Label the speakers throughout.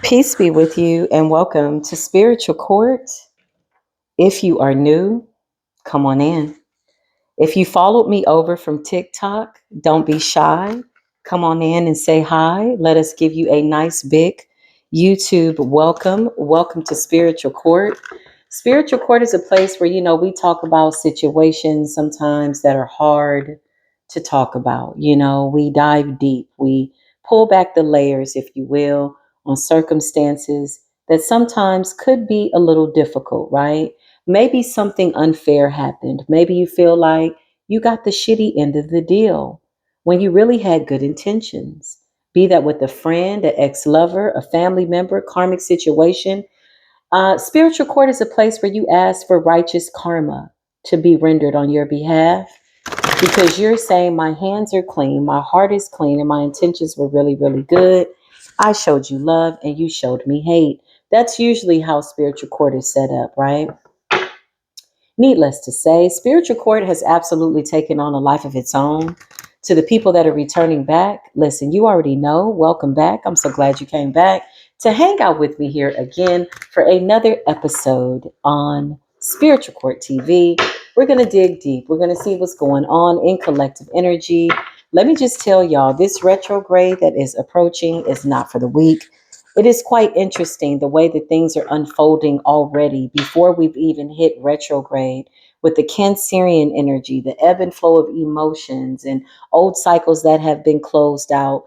Speaker 1: Peace be with you and welcome to Spiritual Court. If you are new, come on in. If you followed me over from TikTok, don't be shy. Come on in and say hi. Let us give you a nice big YouTube welcome. Welcome to Spiritual Court. Spiritual Court is a place where, we talk about situations sometimes that are hard to talk about. We dive deep. We pull back the layers, if you will, on circumstances that sometimes could be a little difficult, right? Maybe something unfair happened. Maybe you feel like you got the shitty end of the deal when you really had good intentions. Be that with a friend, an ex lover, a family member, karmic situation. Spiritual court is a place where you ask for righteous karma to be rendered on your behalf because you're saying, my hands are clean, my heart is clean, and my intentions were really, really good. I showed you love and you showed me hate. That's usually how spiritual court is set up, right? Needless to say, spiritual court has absolutely taken on a life of its own. To the people that are returning back, listen, you already know, welcome back. I'm so glad you came back to hang out with me here again for another episode on Spiritual Court TV. We're going to dig deep. We're going to see what's going on in collective energy. Let me just tell y'all, this retrograde that is approaching is not for the weak. It is quite interesting the way that things are unfolding already before we've even hit retrograde with the Cancerian energy, the ebb and flow of emotions and old cycles that have been closed out.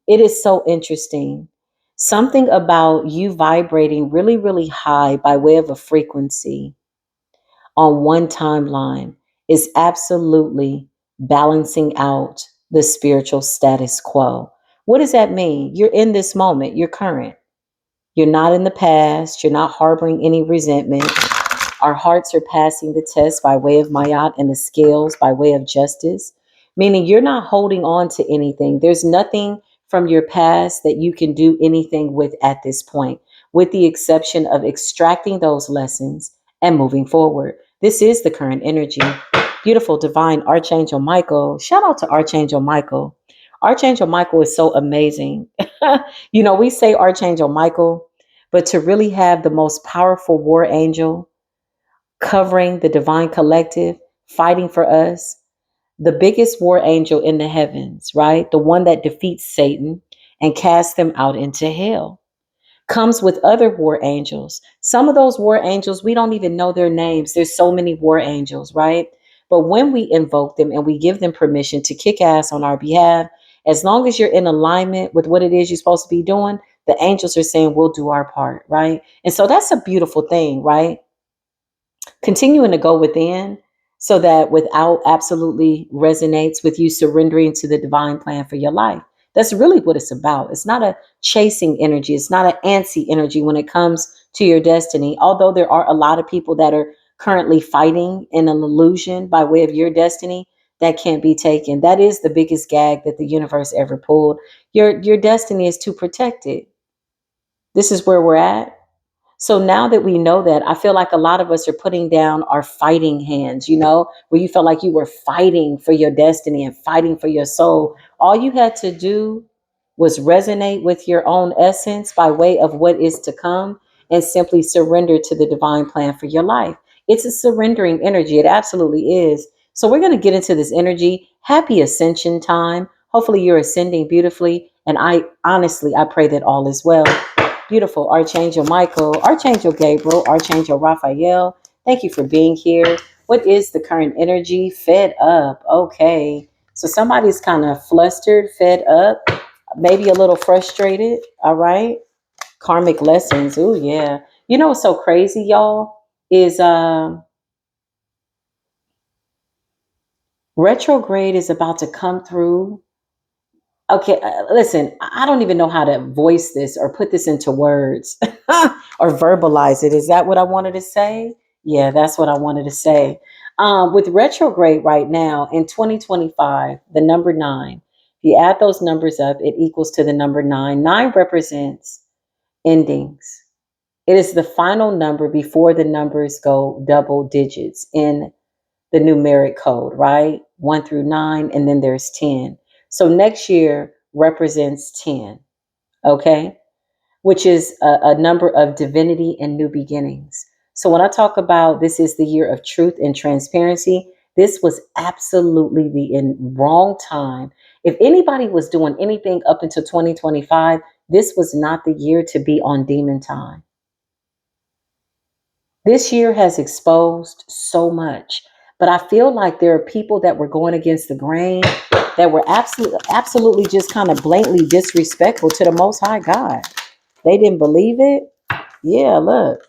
Speaker 1: It is so interesting. Something about you vibrating really, really high by way of a frequency on one timeline is absolutely balancing out the spiritual status quo. What does that mean? You're in this moment, you're current. You're not in the past, you're not harboring any resentment. Our hearts are passing the test by way of Mayat and the scales by way of justice, meaning you're not holding on to anything. There's nothing from your past that you can do anything with at this point, with the exception of extracting those lessons and moving forward. This is the current energy. Beautiful, divine Archangel Michael. Shout out to Archangel Michael. Archangel Michael is so amazing. We say Archangel Michael, but to really have the most powerful war angel covering the divine collective, fighting for us, the biggest war angel in the heavens, right? The one that defeats Satan and casts them out into hell, comes with other war angels. Some of those war angels, we don't even know their names. There's so many war angels, right? But when we invoke them and we give them permission to kick ass on our behalf, as long as you're in alignment with what it is you're supposed to be doing, the angels are saying we'll do our part, right? And so that's a beautiful thing, right? Continuing to go within so that without absolutely resonates with you surrendering to the divine plan for your life. That's really what it's about. It's not a chasing energy. It's not an antsy energy when it comes to your destiny. Although there are a lot of people that are currently fighting in an illusion by way of your destiny that can't be taken. That is the biggest gag that the universe ever pulled. Your destiny is too protected. This is where we're at. So now that we know that, I feel like a lot of us are putting down our fighting hands, where you felt like you were fighting for your destiny and fighting for your soul. All you had to do was resonate with your own essence by way of what is to come and simply surrender to the divine plan for your life. It's a surrendering energy. It absolutely is. So we're going to get into this energy. Happy ascension time. Hopefully you're ascending beautifully. And I pray that all is well. Beautiful Archangel Michael, Archangel Gabriel, Archangel Raphael. Thank you for being here. What is the current energy? Fed up. Okay. So somebody's kind of flustered, fed up, maybe a little frustrated. All right. Karmic lessons. Oh, yeah. You know what's so crazy, y'all? Is retrograde is about to come through. Okay, listen, I don't even know how to voice this or put this into words or verbalize it. Is that what I wanted to say? Yeah, that's what I wanted to say. With retrograde right now in 2025, the number 9, if you add those numbers up, it equals to the number 9. 9 represents endings. It is the final number before the numbers go double digits in the numeric code, right? 1 through 9, and then there's 10. So next year represents 10. Okay. which is a number of divinity and new beginnings. So when I talk about this is the year of truth and transparency, this was absolutely the wrong time. If anybody was doing anything up until 2025, this was not the year to be on demon time. This year has exposed so much, but I feel like there are people that were going against the grain, that were absolutely just kind of blatantly disrespectful to the Most High God. They didn't believe it. Yeah, look,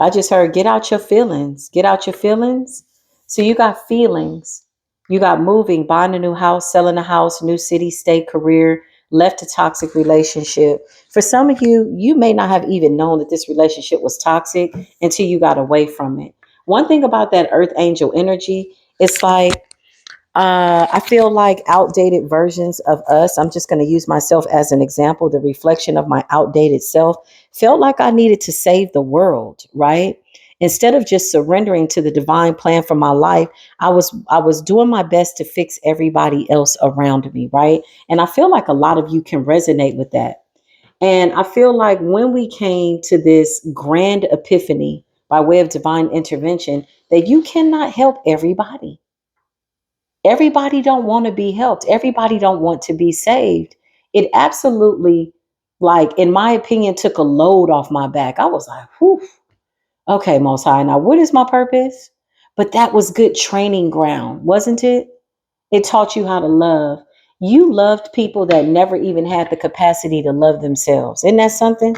Speaker 1: I just heard get out your feelings. Get out your feelings. So you got feelings. You got moving, buying a new house, selling a house, new city, state, career, left a toxic relationship. For some of you, you may not have even known that this relationship was toxic until you got away from it. One thing about that earth angel energy, it's like I feel like outdated versions of us, I'm just going to use myself as an example, the reflection of my outdated self, felt like I needed to save the world, right? Instead of just surrendering to the divine plan for my life, I was doing my best to fix everybody else around me, right? And I feel like a lot of you can resonate with that. And I feel like when we came to this grand epiphany by way of divine intervention, that you cannot help everybody. Everybody don't want to be helped. Everybody don't want to be saved. It absolutely, like, in my opinion, took a load off my back. I was like, whew, okay, Most High, now what is my purpose? But that was good training ground, wasn't it? It taught you how to love. You loved people that never even had the capacity to love themselves. Isn't that something?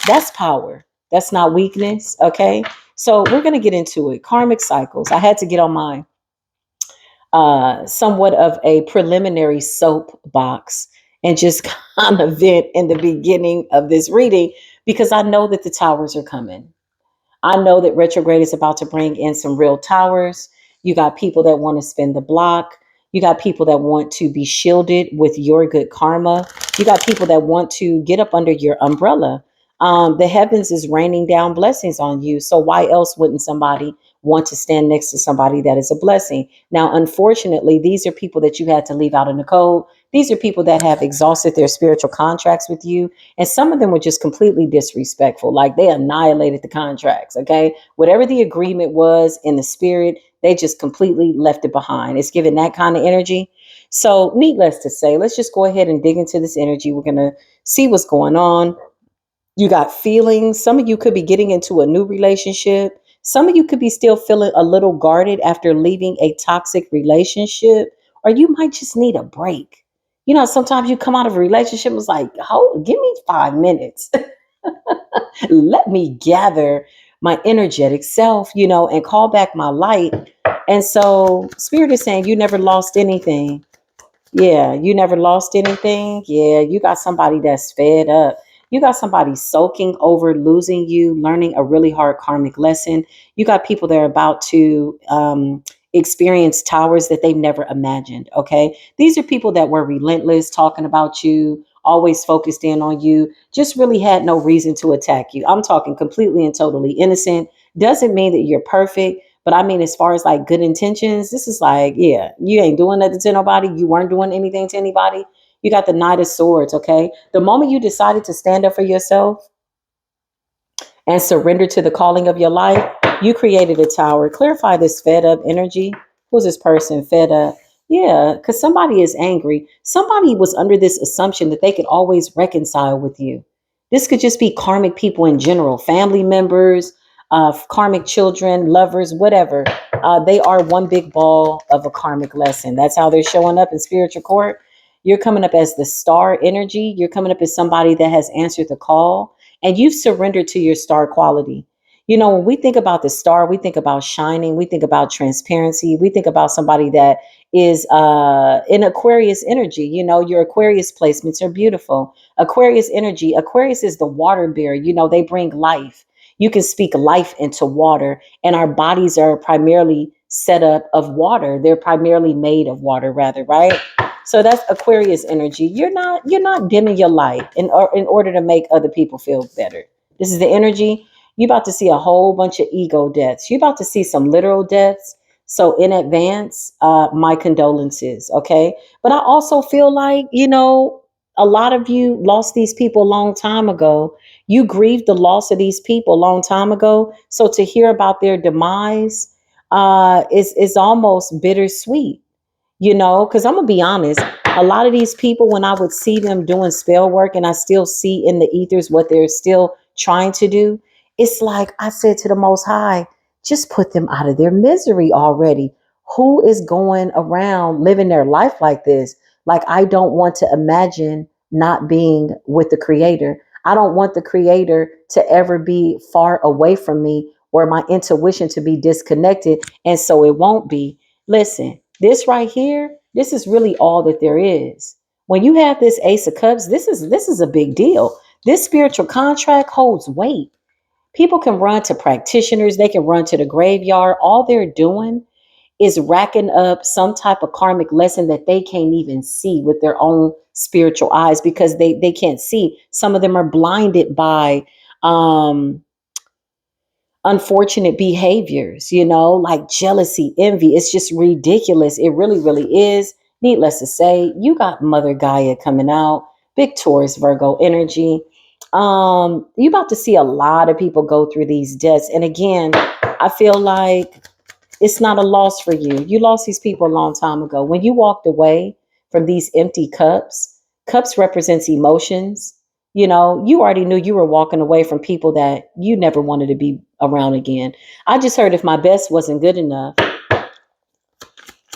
Speaker 1: That's power. That's not weakness. Okay. So we're going to get into it. Karmic cycles. I had to get on my somewhat of a preliminary soapbox and just kind of vent in the beginning of this reading because I know that the towers are coming. I know that retrograde is about to bring in some real towers. You got people that want to spin the block. You got people that want to be shielded with your good karma. You got people that want to get up under your umbrella. The heavens is raining down blessings on you. So why else wouldn't somebody want to stand next to somebody that is a blessing? Now, unfortunately, these are people that you had to leave out in the cold. These are people that have exhausted their spiritual contracts with you. And some of them were just completely disrespectful. Like they annihilated the contracts. Okay. Whatever the agreement was in the spirit, they just completely left it behind. It's giving that kind of energy. So, needless to say, let's just go ahead and dig into this energy. We're going to see what's going on. You got feelings. Some of you could be getting into a new relationship. Some of you could be still feeling a little guarded after leaving a toxic relationship, or you might just need a break. You know, sometimes you come out of a relationship, it's like, oh, give me 5 minutes. Let me gather my energetic self, and call back my light. And so, Spirit is saying, you never lost anything. Yeah, you never lost anything. Yeah, you got somebody that's fed up. You got somebody soaking over losing you, learning a really hard karmic lesson. You got people that are about to experience towers that they've never imagined. Okay. These are people that were relentless, talking about you, always focused in on you, just really had no reason to attack you. I'm talking completely and totally innocent. Doesn't mean that you're perfect. But I mean, as far as like good intentions, this is like, yeah, you ain't doing nothing to nobody. You weren't doing anything to anybody. You got the Knight of Swords, okay? The moment you decided to stand up for yourself and surrender to the calling of your life, you created a tower. Clarify this fed up energy. Who's this person fed up? Yeah, because somebody is angry. Somebody was under this assumption that they could always reconcile with you. This could just be karmic people in general, family members, karmic children, lovers, whatever. They are one big ball of a karmic lesson. That's how they're showing up in spiritual court. You're coming up as the star energy. You're coming up as somebody that has answered the call and you've surrendered to your star quality. You know, when we think about the star, we think about shining, we think about transparency, we think about somebody that is in Aquarius energy. You know, your Aquarius placements are beautiful. Aquarius energy, Aquarius is the water bearer. You know, they bring life. You can speak life into water, and our bodies are primarily set up of water. They're primarily made of water, rather, right? So that's Aquarius energy. You're not dimming your light in order to make other people feel better. This is the energy. You're about to see a whole bunch of ego deaths. You're about to see some literal deaths. So in advance, my condolences. Okay. But I also feel like, A lot of you lost these people a long time ago. You grieved the loss of these people a long time ago. So to hear about their demise is almost bittersweet, because I'm gonna be honest. A lot of these people, when I would see them doing spell work, and I still see in the ethers what they're still trying to do, it's like I said to the Most High, just put them out of their misery already. Who is going around living their life like this? Like, I don't want to imagine not being with the Creator. I don't want the Creator to ever be far away from me, or my intuition to be disconnected. And so it won't be. Listen, this right here, this is really all that there is. When you have this Ace of Cups, this is a big deal. This spiritual contract holds weight. People can run to practitioners, they can run to the graveyard. All they're doing is racking up some type of karmic lesson that they can't even see with their own spiritual eyes, because they can't see. Some of them are blinded by unfortunate behaviors, like jealousy, envy. It's just ridiculous. It really, really is. Needless to say, you got Mother Gaia coming out, big Taurus Virgo energy. You about to see a lot of people go through these deaths. And again, I feel like it's not a loss for you. You lost these people a long time ago. When you walked away from these empty cups, cups represents emotions. You already knew you were walking away from people that you never wanted to be around again. I just heard if my best wasn't good enough,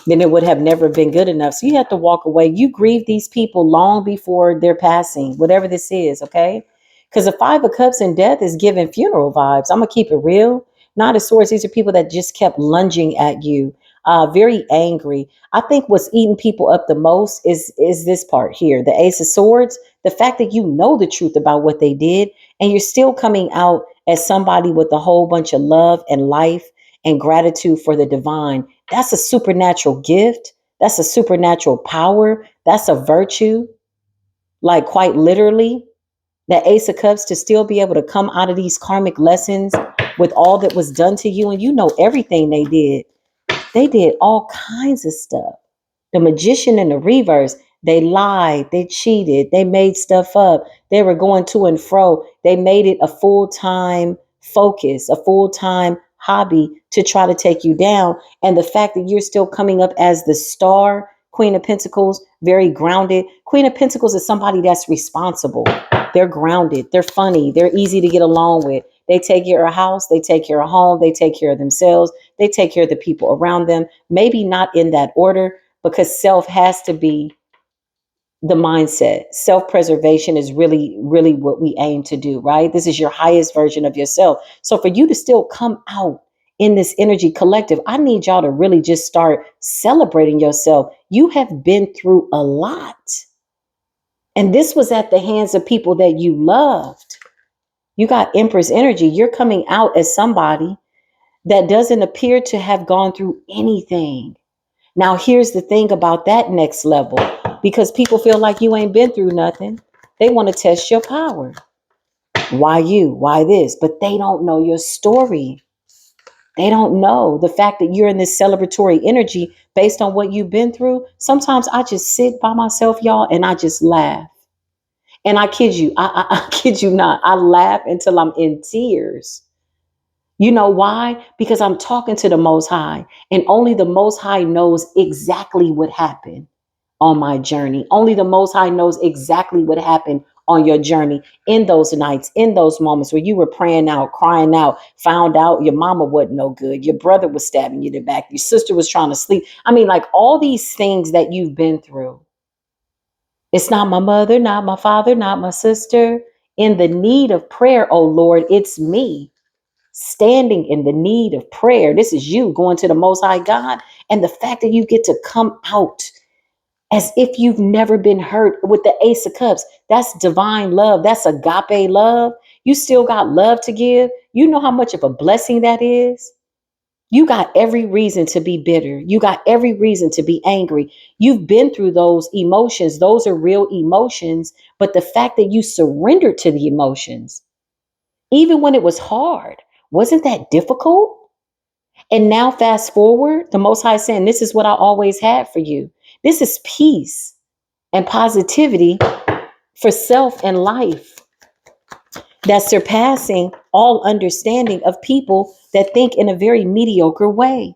Speaker 1: then it would have never been good enough. So you have to walk away. You grieve these people long before their passing, whatever this is, okay? Because the Five of Cups in death is giving funeral vibes. I'm going to keep it real. Not as swords. These are people that just kept lunging at you, very angry. I think what's eating people up the most is this part here, the Ace of Swords. The fact that you know the truth about what they did, and you're still coming out as somebody with a whole bunch of love and life and gratitude for the divine. That's a supernatural gift. That's a supernatural power. That's a virtue. Like, quite literally, that Ace of Cups, to still be able to come out of these karmic lessons with all that was done to you, and you know everything they did. They did all kinds of stuff. The Magician in the reverse, they lied, they cheated, they made stuff up, they were going to and fro. They made it a full-time focus, a full-time hobby to try to take you down. And the fact that you're still coming up as the star, Queen of Pentacles, very grounded. Queen of Pentacles is somebody that's responsible. They're grounded, they're funny, they're easy to get along with. They take care of a house, they take care of home, they take care of themselves, they take care of the people around them. Maybe not in that order, because self has to be the mindset. Self-preservation is really, really what we aim to do, right? This is your highest version of yourself. So for you to still come out in this energy collective, I need y'all to really just start celebrating yourself. You have been through a lot. And this was at the hands of people that you loved. You got Empress energy. You're coming out as somebody that doesn't appear to have gone through anything. Now, here's the thing about that next level, because people feel like you ain't been through nothing. They want to test your power. Why you? Why this? But they don't know your story. They don't know the fact that you're in this celebratory energy based on what you've been through. Sometimes I just sit by myself, y'all, and I just laugh. And I kid you, I kid you not. I laugh until I'm in tears. You know why? Because I'm talking to the Most High, and only the Most High knows exactly what happened on my journey. Only the Most High knows exactly what happened on your journey, in those nights, in those moments where you were praying out, crying out, found out your mama wasn't no good, your brother was stabbing you in the back, your sister was trying to sleep. I mean, like, all these things that you've been through. It's not my mother, not my father, not my sister. In the need of prayer, oh Lord, it's me standing in the need of prayer. This is you going to the Most High God. And the fact that you get to come out as if you've never been hurt with the Ace of Cups, that's divine love. That's agape love. You still got love to give. You know how much of a blessing that is. You got every reason to be bitter. You got every reason to be angry. You've been through those emotions. Those are real emotions. But the fact that you surrendered to the emotions, even when it was hard, wasn't that difficult? And now fast forward, the Most High is saying, this is what I always had for you. This is peace and positivity for self and life that's surpassing all understanding of people that think in a very mediocre way.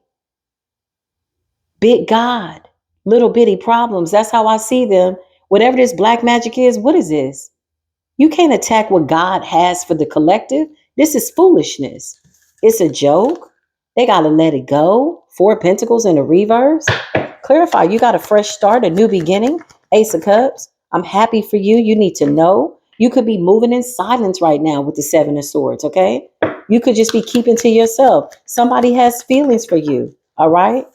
Speaker 1: Big God, little bitty problems. That's how I see them. Whatever this black magic is, what is this? You can't attack what God has for the collective. This is foolishness. It's a joke. They got to let it go. Four of Pentacles in the reverse. Clarify, you got a fresh start, a new beginning. Ace of Cups. I'm happy for you. You need to know. You could be moving in silence right now with the Seven of Swords, okay? You could just be keeping to yourself. Somebody has feelings for you, all right?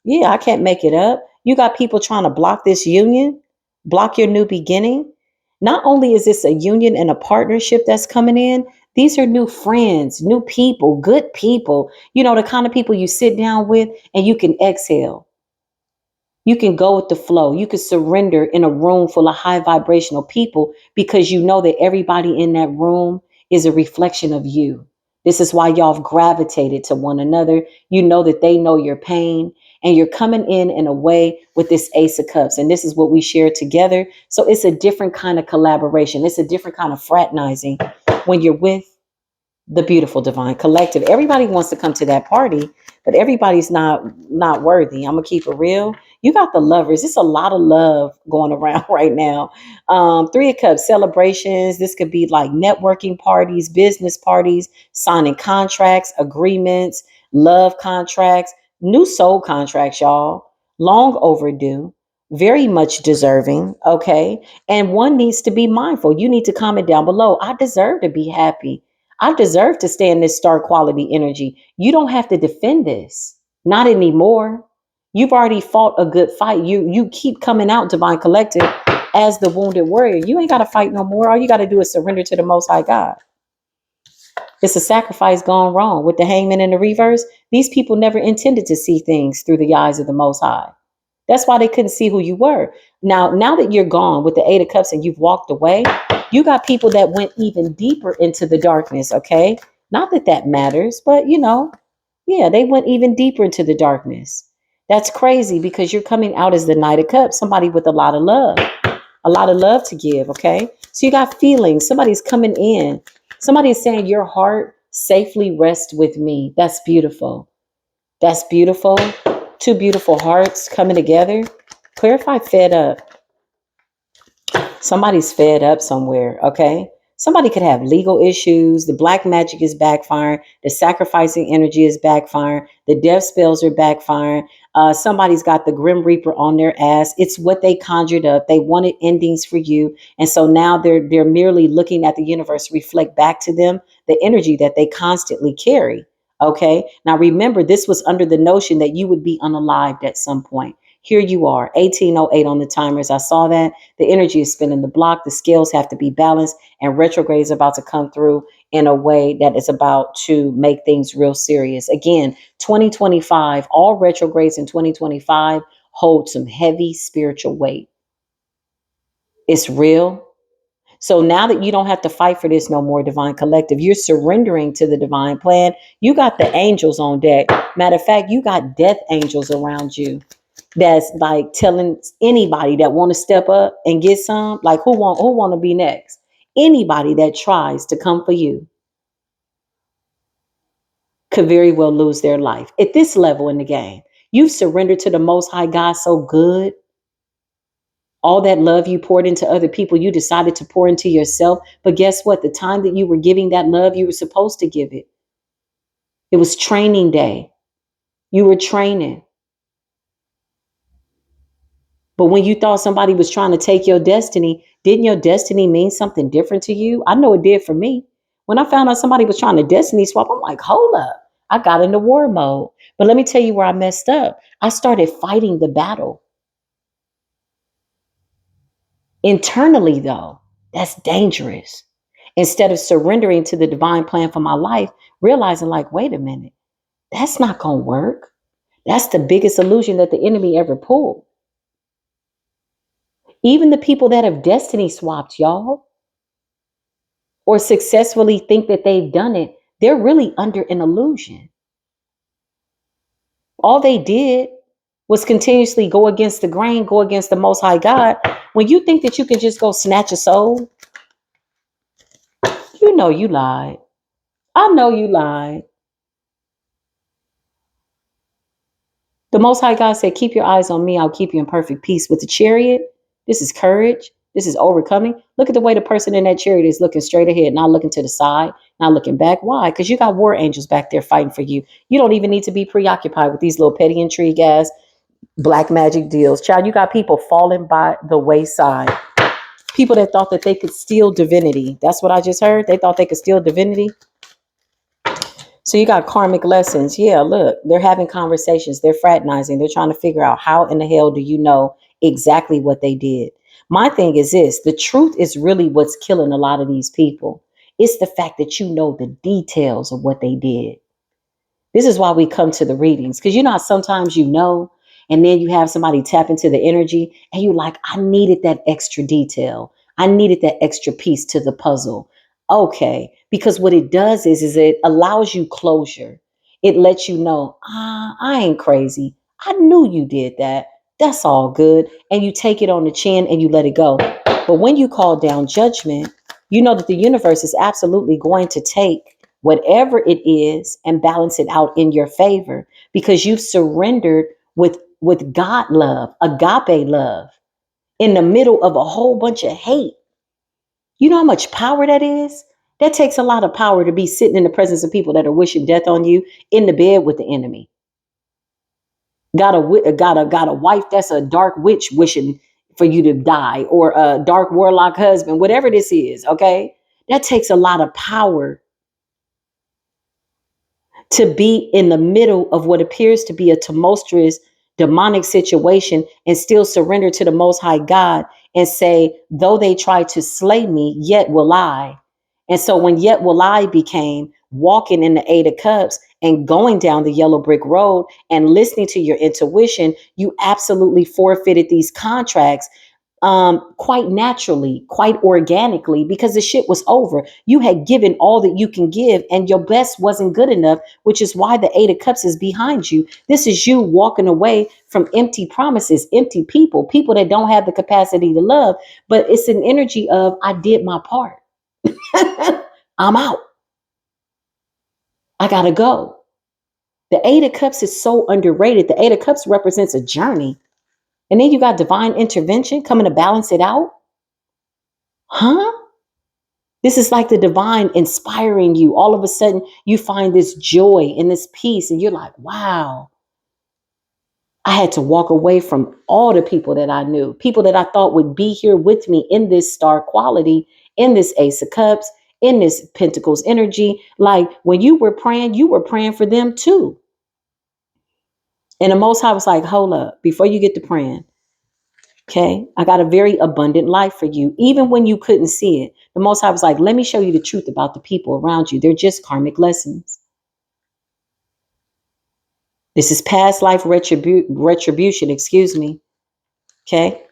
Speaker 1: Yeah, I can't make it up. You got people trying to block this union, block your new beginning. Not only is this a union and a partnership that's coming in, these are new friends, new people, good people, the kind of people you sit down with and you can exhale. You can go with the flow. You can surrender in a room full of high vibrational people because you know that everybody in that room is a reflection of you. This is why y'all have gravitated to one another. You know that they know your pain and you're coming in a way with this Ace of Cups. And this is what we share together. So it's a different kind of collaboration. It's a different kind of fraternizing when you're with the beautiful divine collective. Everybody wants to come to that party, but everybody's not worthy. I'm gonna keep it real. You got the lovers. It's a lot of love going around right now. Three of Cups celebrations. This could be like networking parties, business parties, signing contracts, agreements, love contracts, new soul contracts, y'all. Long overdue, very much deserving. Okay, and one needs to be mindful. You need to comment down below. I deserve to be happy. I deserve to stay in this star quality energy. You don't have to defend this. Not anymore. You've already fought a good fight. You keep coming out, Divine Collective, as the wounded warrior. You ain't got to fight no more. All you got to do is surrender to the Most High God. It's a sacrifice gone wrong. With the Hangman in the reverse, these people never intended to see things through the eyes of the Most High. That's why they couldn't see who you were. Now that you're gone with the Eight of Cups and you've walked away, you got people that went even deeper into the darkness, okay? Not that that matters, but yeah, they went even deeper into the darkness. That's crazy because you're coming out as the Knight of Cups, somebody with a lot of love to give, okay? So you got feelings. Somebody's coming in. Somebody's saying your heart safely rests with me. That's beautiful. That's beautiful. Two beautiful hearts coming together. Clarify fed up. Somebody's fed up somewhere, okay? Somebody could have legal issues. The black magic is backfiring. The sacrificing energy is backfiring. The death spells are backfiring. Somebody's got the Grim Reaper on their ass. It's what they conjured up. They wanted endings for you. And so now they're merely looking at the universe reflect back to them the energy that they constantly carry. Okay. Now remember, this was under the notion that you would be unalived at some point. Here you are, 1808 on the timers. I saw that. The energy is spinning the block. The scales have to be balanced, and retrograde is about to come through in a way that is about to make things real serious. Again, 2025, all retrogrades in 2025 hold some heavy spiritual weight. It's real. So now that you don't have to fight for this no more, Divine Collective, you're surrendering to the divine plan. You got the angels on deck. Matter of fact, you got death angels around you. That's like telling anybody that want to step up and get some, like who want to be next. Anybody that tries to come for you could very well lose their life at this level in the game. You've surrendered to the Most High God so good. All that love you poured into other people, you decided to pour into yourself. But guess what? The time that you were giving that love, you were supposed to give it. It was training day. You were training. But when you thought somebody was trying to take your destiny, didn't your destiny mean something different to you? I know it did for me. When I found out somebody was trying to destiny swap, I'm like, hold up. I got into war mode. But let me tell you where I messed up. I started fighting the battle. Internally, though, that's dangerous. Instead of surrendering to the divine plan for my life, realizing like, wait a minute, that's not going to work. That's the biggest illusion that the enemy ever pulled. Even the people that have destiny swapped, y'all, or successfully think that they've done it, they're really under an illusion. All they did was continuously go against the grain, go against the Most High God, When you think that you can just go snatch a soul, you know you lied. I know you lied. The Most High God said, keep your eyes on me. I'll keep you in perfect peace. With the chariot, this is courage. This is overcoming. Look at the way the person in that chariot is looking straight ahead, not looking to the side, not looking back. Why? Because you got war angels back there fighting for you. You don't even need to be preoccupied with these little petty intrigue ass black magic deals. Child, you got people falling by the wayside. People that thought that they could steal divinity. That's what I just heard. They thought they could steal divinity. So you got karmic lessons. Yeah, look, they're having conversations. They're fraternizing. They're trying to figure out how in the hell do you know exactly what they did. My thing is this. The truth is really what's killing a lot of these people. It's the fact that you know the details of what they did. This is why we come to the readings. Because you know how sometimes you know, and then you have somebody tap into the energy and you're like, I needed that extra detail. I needed that extra piece to the puzzle. Okay. Because what it does is it allows you closure. It lets you know, I ain't crazy. I knew you did that. That's all good. And you take it on the chin and you let it go. But when you call down judgment, you know that the universe is absolutely going to take whatever it is and balance it out in your favor because you've surrendered with God love, agape love, in the middle of a whole bunch of hate. You know how much power that is? That takes a lot of power to be sitting in the presence of people that are wishing death on you in the bed with the enemy. Got a wife that's a dark witch wishing for you to die, or a dark warlock husband, whatever this is, okay? That takes a lot of power to be in the middle of what appears to be a tumultuous demonic situation and still surrender to the Most High God and say, though they try to slay me, yet will I. And so when yet will I became walking in the Eight of Cups and going down the yellow brick road and listening to your intuition, you absolutely forfeited these contracts quite naturally, quite organically, because the shit was over. You had given all that you can give, and your best wasn't good enough, which is why the Eight of Cups is behind you. This is you walking away from empty promises, empty people, people that don't have the capacity to love. But it's an energy of, I did my part. I'm out. I gotta go. The Eight of Cups is so underrated. The Eight of Cups represents a journey. And then you got divine intervention coming to balance it out. Huh? This is like the divine inspiring you. All of a sudden, you find this joy and this peace, and you're like, wow, I had to walk away from all the people that I knew, people that I thought would be here with me in this star quality, in this Ace of Cups, in this Pentacles energy. Like when you were praying for them too. And the Most High was like, hold up, before you get to praying, okay, I got a very abundant life for you. Even when you couldn't see it, the Most High was like, let me show you the truth about the people around you. They're just karmic lessons. This is past life retribution, excuse me. Okay.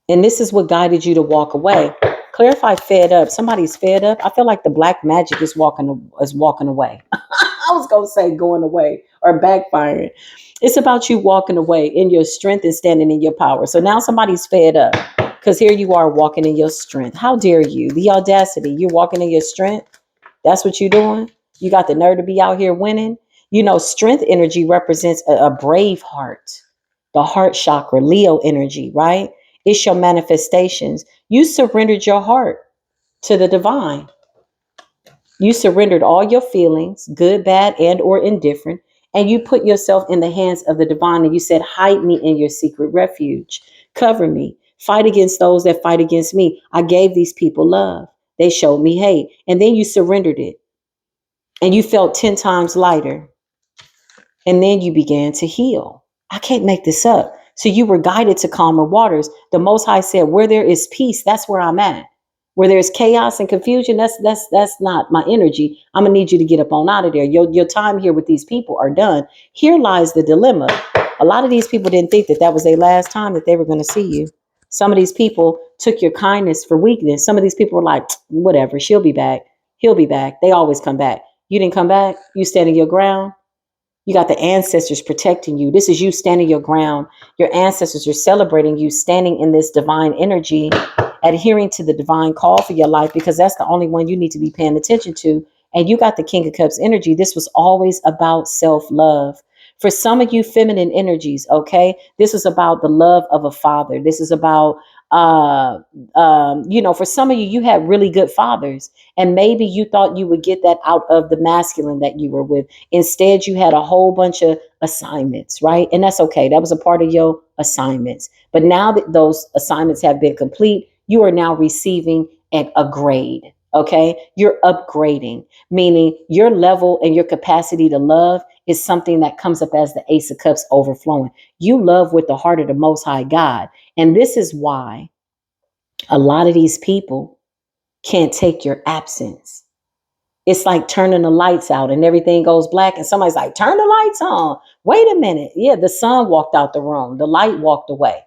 Speaker 1: And this is what guided you to walk away. Clarify fed up. Somebody's fed up. I feel like the black magic is walking away. I was going to say going away or backfiring. It's about you walking away in your strength and standing in your power. So now somebody's fed up because here you are walking in your strength. How dare you? The audacity. You're walking in your strength. That's what you're doing. You got the nerve to be out here winning. You know, strength energy represents a brave heart, the heart chakra, Leo energy, right? It's your manifestations. You surrendered your heart to the divine. You surrendered all your feelings, good, bad, and or indifferent, and you put yourself in the hands of the divine and you said, hide me in your secret refuge. Cover me. Fight against those that fight against me. I gave these people love. They showed me hate. And then you surrendered it. And you felt 10 times lighter. And then you began to heal. I can't make this up. So you were guided to calmer waters. The Most High said, where there is peace, that's where I'm at. Where there's chaos and confusion, that's not my energy. I'm gonna need you to get up on out of there. Your time here with these people are done. Here lies the dilemma. A lot of these people didn't think that that was their last time that they were going to see you. Some of these people took your kindness for weakness. Some of these people were like, whatever, she'll be back. He'll be back. They always come back. You didn't come back. You standing your ground. You got the ancestors protecting you. This is you standing your ground. Your ancestors are celebrating you standing in this divine energy, adhering to the divine call for your life, because that's the only one you need to be paying attention to. And you got the King of Cups energy. This was always about self-love. For some of you feminine energies, okay, this is about the love of a father. This is about, for some of you, you had really good fathers, and maybe you thought you would get that out of the masculine that you were with. Instead, you had a whole bunch of assignments, right? And that's okay. That was a part of your assignments. But now that those assignments have been complete, you are now receiving a grade. Okay. You're upgrading, meaning your level and your capacity to love is something that comes up as the Ace of Cups overflowing. You love with the heart of the Most High God. And this is why a lot of these people can't take your absence. It's like turning the lights out and everything goes black, and somebody's like, turn the lights on. Wait a minute. Yeah, the sun walked out the room. The light walked away.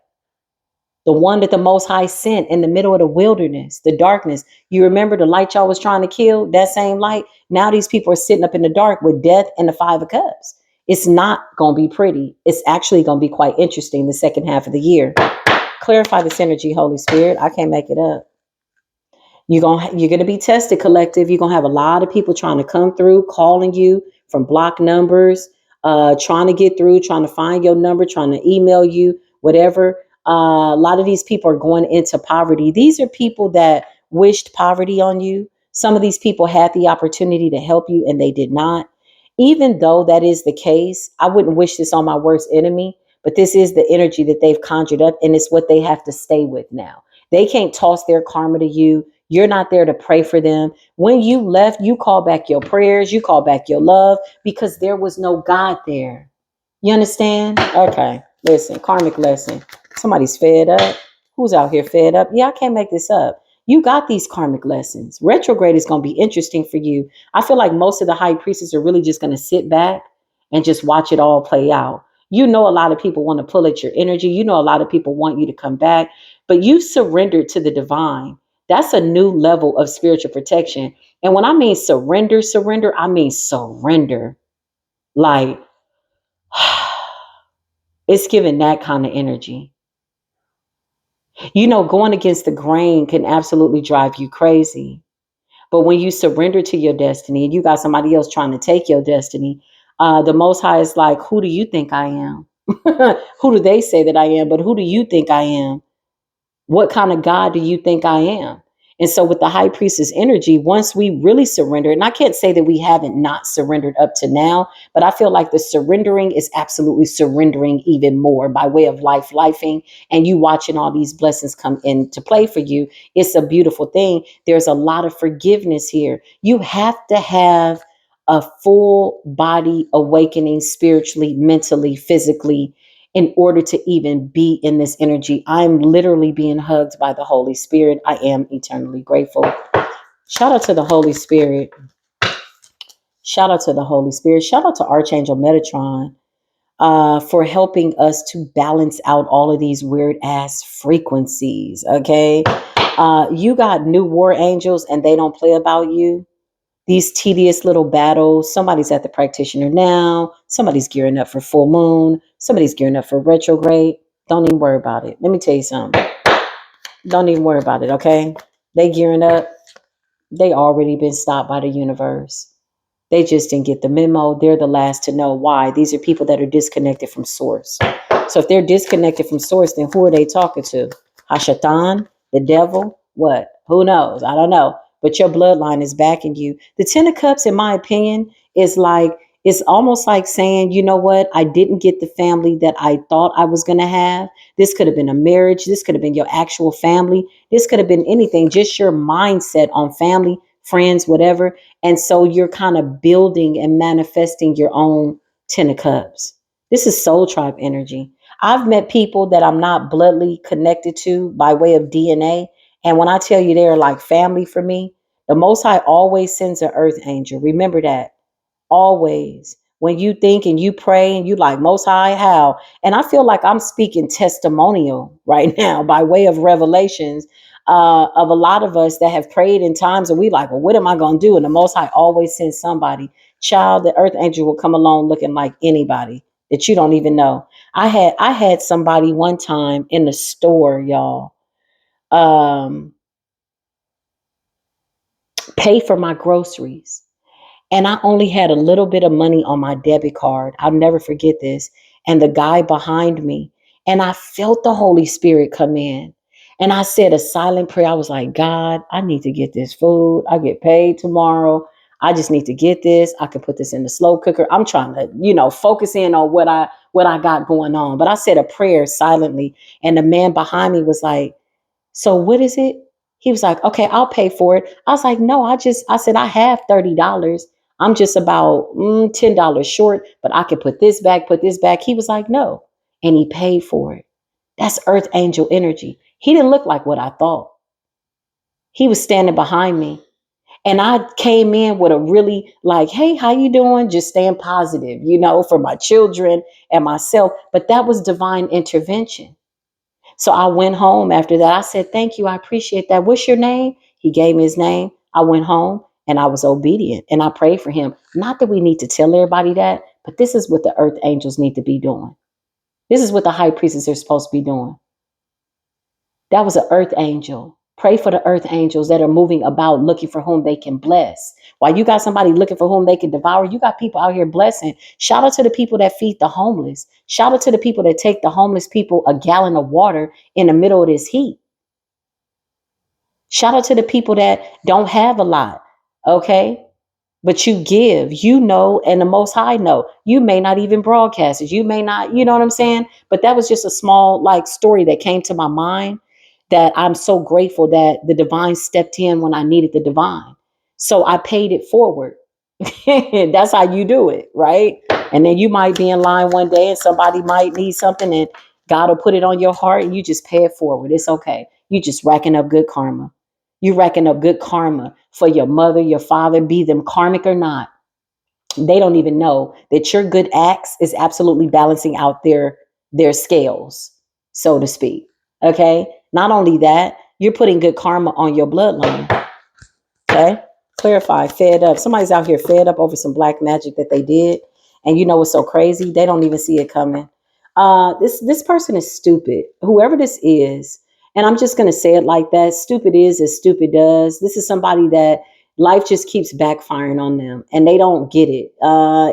Speaker 1: The one that the Most High sent in the middle of the wilderness, the darkness. You remember the light y'all was trying to kill, that same light? Now these people are sitting up in the dark with death and the Five of Cups. It's not going to be pretty. It's actually going to be quite interesting the second half of the year. Clarify this energy, Holy Spirit. I can't make it up. You're gonna be tested, collective. You're gonna have a lot of people trying to come through, calling you from block numbers, trying to get through, trying to find your number, trying to email you, whatever. A lot of these people are going into poverty. These are people that wished poverty on you. Some of these people had the opportunity to help you and they did not. Even though that is the case, I wouldn't wish this on my worst enemy, but this is the energy that they've conjured up, and it's what they have to stay with now. They can't toss their karma to you. You're not there to pray for them. When you left, you call back your prayers, you call back your love, because there was no God there. You understand? Okay, listen, karmic lesson. Somebody's fed up. Who's out here fed up? Yeah, I can't make this up. You got these karmic lessons. Retrograde is going to be interesting for you. I feel like most of the high priestesses are really just going to sit back and just watch it all play out. You know, a lot of people want to pull at your energy. You know, a lot of people want you to come back, but you surrendered to the divine. That's a new level of spiritual protection. And when I mean surrender, I mean surrender. Like, it's giving that kind of energy. You know, going against the grain can absolutely drive you crazy. But when you surrender to your destiny and you got somebody else trying to take your destiny, the Most High is like, who do you think I am? Who do they say that I am? But who do you think I am? What kind of God do you think I am? And so with the high priestess energy, once we really surrender, and I can't say that we haven't not surrendered up to now, but I feel like the surrendering is absolutely surrendering even more by way of lifing, and you watching all these blessings come into play for you. It's a beautiful thing. There's a lot of forgiveness here. You have to have a full body awakening spiritually, mentally, physically, in order to even be in this energy. I'm literally being hugged by the Holy Spirit. I am eternally grateful. Shout out to the Holy Spirit. Shout out to the Holy Spirit. Shout out to Archangel Metatron for helping us to balance out all of these weird ass frequencies. Okay. You got new war angels and they don't play about you. These tedious little battles. Somebody's at the practitioner now. Somebody's gearing up for full moon. Somebody's gearing up for retrograde. Don't even worry about it. Let me tell you something. Don't even worry about it, okay? They gearing up. They already been stopped by the universe. They just didn't get the memo. They're the last to know why. These are people that are disconnected from source. So if they're disconnected from source, then who are they talking to? Hashatan, the devil, what? Who knows? I don't know. But your bloodline is backing you. The Ten of Cups, in my opinion, is like, it's almost like saying, you know what? I didn't get the family that I thought I was going to have. This could have been a marriage. This could have been your actual family. This could have been anything, just your mindset on family, friends, whatever. And so you're kind of building and manifesting your own Ten of Cups. This is soul tribe energy. I've met people that I'm not bloodly connected to by way of DNA. And when I tell you they're like family for me, the Most High always sends an earth angel. Remember that. Always. When you think and you pray and you like, Most High, how? And I feel like I'm speaking testimonial right now by way of revelations of a lot of us that have prayed in times and we like, well, what am I going to do? And the Most High always sends somebody. child, the earth angel will come along looking like anybody that you don't even know. I had somebody one time in the store, y'all, um, pay for my groceries. And I only had a little bit of money on my debit card. I'll never forget this. And the guy behind me, and I felt the Holy Spirit come in. And I said a silent prayer. I was like, God, I need to get this food. I get paid tomorrow. I just need to get this. I can put this in the slow cooker. I'm trying to, focus in on what I got going on. But I said a prayer silently. And the man behind me was like, so what is it? He was like, okay, I'll pay for it. I was like, no, I said, I have $30. I'm just about $10 short, but I could put this back, put this back. He was like, no. And he paid for it. That's earth angel energy. He didn't look like what I thought. He was standing behind me. And I came in with a really like, hey, how you doing? Just staying positive, for my children and myself. But that was divine intervention. So I went home after that. I said, thank you. I appreciate that. What's your name? He gave me his name. I went home and I was obedient and I prayed for him. Not that we need to tell everybody that, but this is what the earth angels need to be doing. This is what the high priestess are supposed to be doing. That was an earth angel. Pray for the earth angels that are moving about looking for whom they can bless. While you got somebody looking for whom they can devour, you got people out here blessing. Shout out to the people that feed the homeless. Shout out to the people that take the homeless people a gallon of water in the middle of this heat. Shout out to the people that don't have a lot, okay? But you give, and the Most High know. You may not even broadcast it. You may not, you know what I'm saying? But that was just a small story that came to my mind that I'm so grateful that the divine stepped in when I needed the divine. So I paid it forward. That's how you do it, right? And then you might be in line one day and somebody might need something and God will put it on your heart and you just pay it forward. It's okay. You just racking up good karma. You racking up good karma for your mother, your father, be them karmic or not. They don't even know that your good acts is absolutely balancing out their scales, so to speak. Okay. Not only that, you're putting good karma on your bloodline. Okay. Clarify, fed up. Somebody's out here fed up over some black magic that they did. And you know what's so crazy? They don't even see it coming. This person is stupid. Whoever this is, and I'm just gonna say it like that. Stupid is as stupid does. This is somebody that life just keeps backfiring on them and they don't get it.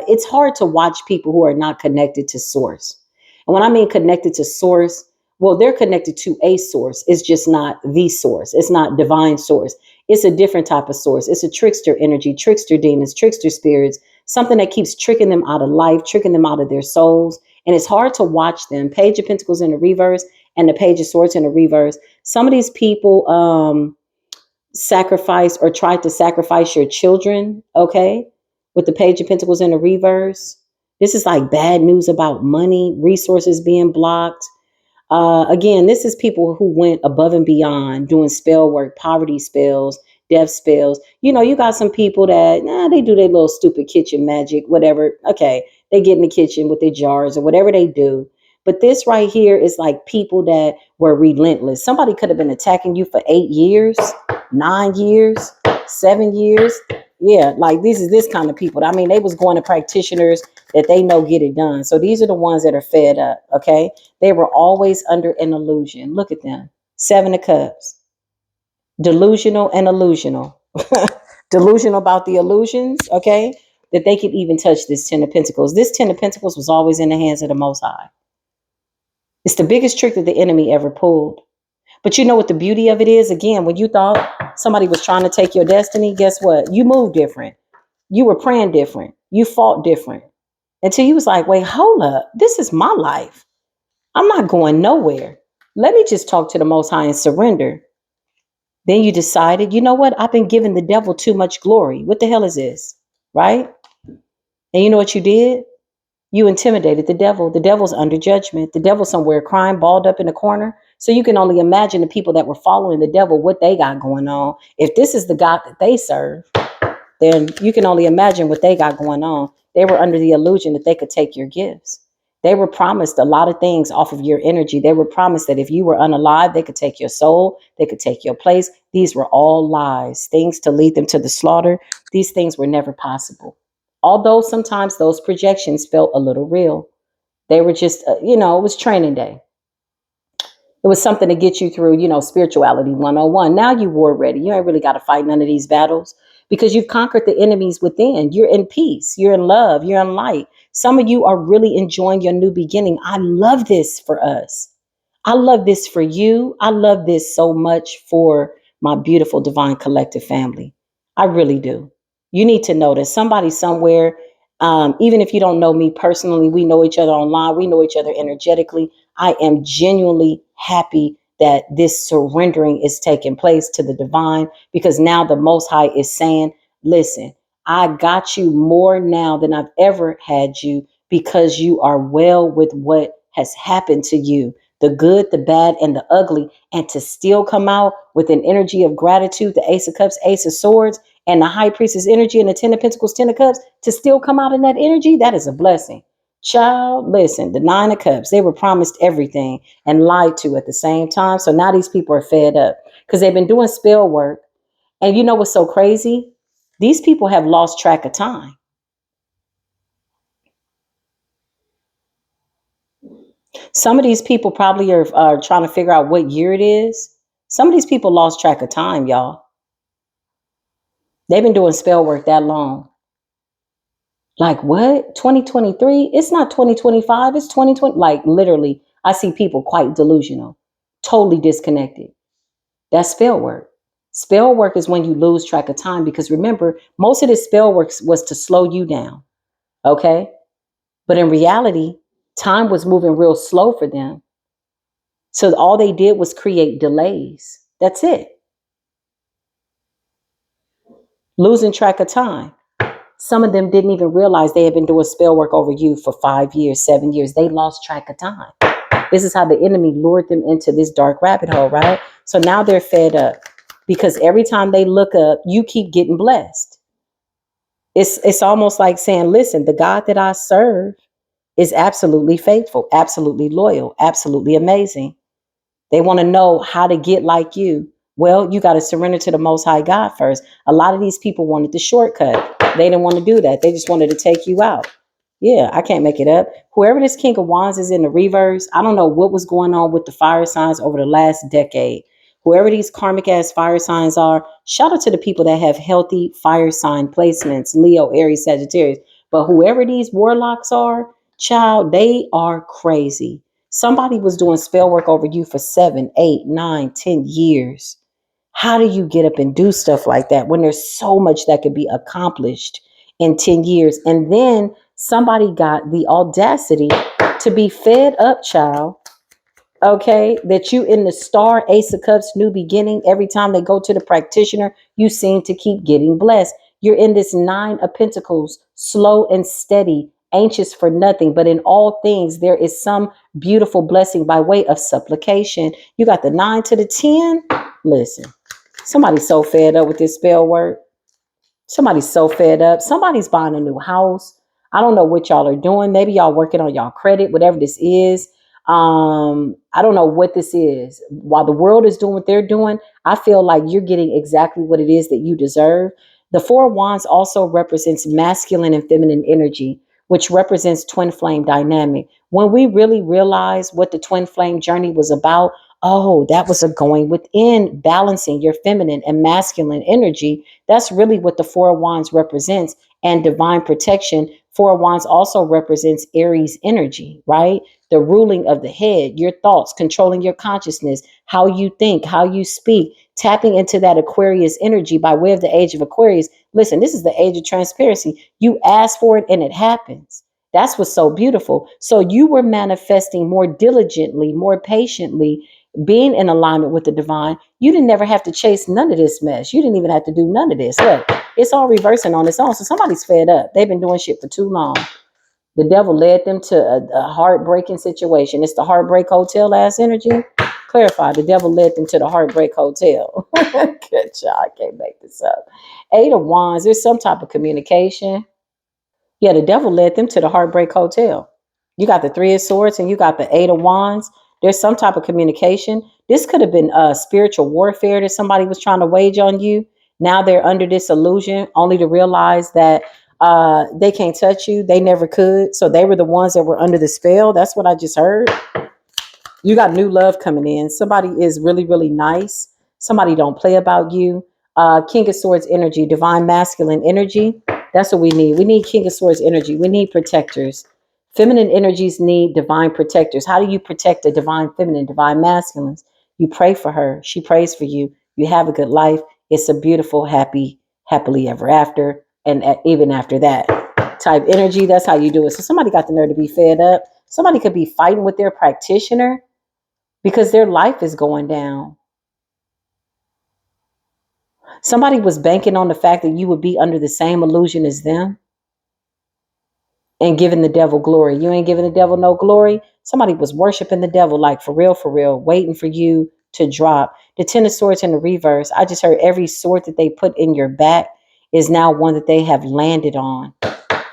Speaker 1: It's hard to watch people who are not connected to source. And when I mean connected to source, well, they're connected to a source. It's just not the source. It's not divine source. It's a different type of source. It's a trickster energy, trickster demons, trickster spirits, something that keeps tricking them out of life, tricking them out of their souls. And it's hard to watch them. Page of Pentacles in the reverse and the Page of Swords in the reverse. Some of these people sacrifice or tried to sacrifice your children, okay? With the Page of Pentacles in the reverse. This is like bad news about money, resources being blocked. Again, this is people who went above and beyond doing spell work, poverty spells, death spells. You got some people that, they do their little stupid kitchen magic, whatever. Okay, they get in the kitchen with their jars or whatever they do. But this right here is like people that were relentless. Somebody could have been attacking you for 8 years, 9 years, 7 years. Yeah, like this kind of people. I mean, they was going to practitioners that they know get it done. So these are the ones that are fed up, okay? They were always under an illusion. Look at them. 7 of Cups. Delusional and illusional. Delusional about the illusions, okay? That they could even touch this 10 of Pentacles. This 10 of Pentacles was always in the hands of the Most High. It's the biggest trick that the enemy ever pulled. But you know what the beauty of it is? Again, when you thought somebody was trying to take your destiny, guess what? You moved different. You were praying different. You fought different. Until you was like, wait, hold up. This is my life. I'm not going nowhere. Let me just talk to the Most High and surrender. Then you decided, you know what? I've been giving the devil too much glory. What the hell is this? Right? And you know what you did? You intimidated the devil. The devil's under judgment. The devil's somewhere crying, balled up in the corner. So you can only imagine the people that were following the devil, what they got going on. If this is the God that they serve, then you can only imagine what they got going on. They were under the illusion that they could take your gifts. They were promised a lot of things off of your energy. They were promised that if you were unalive, they could take your soul. They could take your place. These were all lies, things to lead them to the slaughter. These things were never possible. Although sometimes those projections felt a little real. They were just, it was training day. It was something to get you through, spirituality 101. Now you war ready. You ain't really got to fight none of these battles because you've conquered the enemies within. You're in peace. You're in love. You're in light. Some of you are really enjoying your new beginning. I love this for us. I love this for you. I love this so much for my beautiful divine collective family. I really do. You need to know that somebody somewhere, even if you don't know me personally, we know each other online, we know each other energetically. I am genuinely happy that this surrendering is taking place to the divine because now the Most High is saying, listen, I got you more now than I've ever had you because you are well with what has happened to you, the good, the bad, and the ugly, and to still come out with an energy of gratitude, the Ace of Cups, Ace of Swords, and the High Priestess energy and the Ten of Pentacles, Ten of Cups, to still come out in that energy, that is a blessing. Child, listen, the Nine of Cups, they were promised everything and lied to at the same time. So now these people are fed up because they've been doing spell work. And you know what's so crazy? These people have lost track of time. Some of these people probably are trying to figure out what year it is. Some of these people lost track of time, y'all. They've been doing spell work that long. Like what? 2023? It's not 2025. It's 2020. Like literally, I see people quite delusional, totally disconnected. That's spell work. Spell work is when you lose track of time because remember, most of this spell work was to slow you down. Okay. But in reality, time was moving real slow for them. So all they did was create delays. That's it. Losing track of time. Some of them didn't even realize they had been doing spell work over you for 5 years, 7 years. They lost track of time. This is how the enemy lured them into this dark rabbit hole, right? So now they're fed up because every time they look up, you keep getting blessed. It's almost like saying, listen, the God that I serve is absolutely faithful, absolutely loyal, absolutely amazing. They want to know how to get like you. Well, you got to surrender to the Most High God first. A lot of these people wanted the shortcut. They didn't want to do that. They just wanted to take you out. Yeah, I can't make it up. Whoever this King of Wands is in the reverse, I don't know what was going on with the fire signs over the last decade. Whoever these karmic ass fire signs are, shout out to the people that have healthy fire sign placements, Leo, Aries, Sagittarius. But whoever these warlocks are, child, they are crazy. Somebody was doing spell work over you for 7, 8, 9, 10 years. How do you get up and do stuff like that when there's so much that could be accomplished in 10 years? And then somebody got the audacity to be fed up, child. Okay, that you in the star Ace of Cups new beginning. Every time they go to the practitioner, you seem to keep getting blessed. You're in this Nine of Pentacles, slow and steady, anxious for nothing, but in all things there is some beautiful blessing by way of supplication. You got the 9 to the 10. Listen, somebody's so fed up with this spell work. Somebody's so fed up. Somebody's buying a new house. I don't know what y'all are doing. Maybe y'all working on y'all credit, whatever this is. I don't know what this is. While the world is doing what they're doing, I feel like you're getting exactly what it is that you deserve. The Four of Wands also represents masculine and feminine energy, which represents twin flame dynamic. When we really realize what the twin flame journey was about, oh, that was a going within, balancing your feminine and masculine energy. That's really what the Four of Wands represents, and divine protection. Four of Wands also represents Aries energy, right? The ruling of the head, your thoughts, controlling your consciousness, how you think, how you speak, tapping into that Aquarius energy by way of the age of Aquarius. Listen, this is the age of transparency. You ask for it and it happens. That's what's so beautiful. So you were manifesting more diligently, more patiently, being in alignment with the divine. You didn't never have to chase none of this mess. You didn't even have to do none of this. Look, it's all reversing on its own. So somebody's fed up. They've been doing shit for too long. The devil led them to a heartbreaking situation. It's the Heartbreak Hotel ass energy. Clarify, the devil led them to the Heartbreak Hotel. Good job. I can't make this up. Eight of Wands, there's some type of communication. Yeah, the devil led them to the Heartbreak Hotel. You got the Three of Swords and you got the Eight of Wands. There's some type of communication. This could have been spiritual warfare that somebody was trying to wage on you. Now they're under this illusion, only to realize that They can't touch you. They never could. So they were the ones that were under the spell. That's what I just heard. You got new love coming in. Somebody is really, really nice. Somebody don't play about you. King of Swords energy, divine masculine energy. That's what we need. We need King of Swords energy. We need protectors. Feminine energies need divine protectors. How do you protect a divine feminine, divine masculines? You pray for her. She prays for you. You have a good life. It's a beautiful, happily ever after. And even after that type energy, that's how you do it. So somebody got the nerve to be fed up. Somebody could be fighting with their practitioner because their life is going down. Somebody was banking on the fact that you would be under the same illusion as them and giving the devil glory. You ain't giving the devil no glory. Somebody was worshiping the devil, like for real, waiting for you to drop. The Ten of Swords in the reverse. I just heard every sword that they put in your back is now one that they have landed on.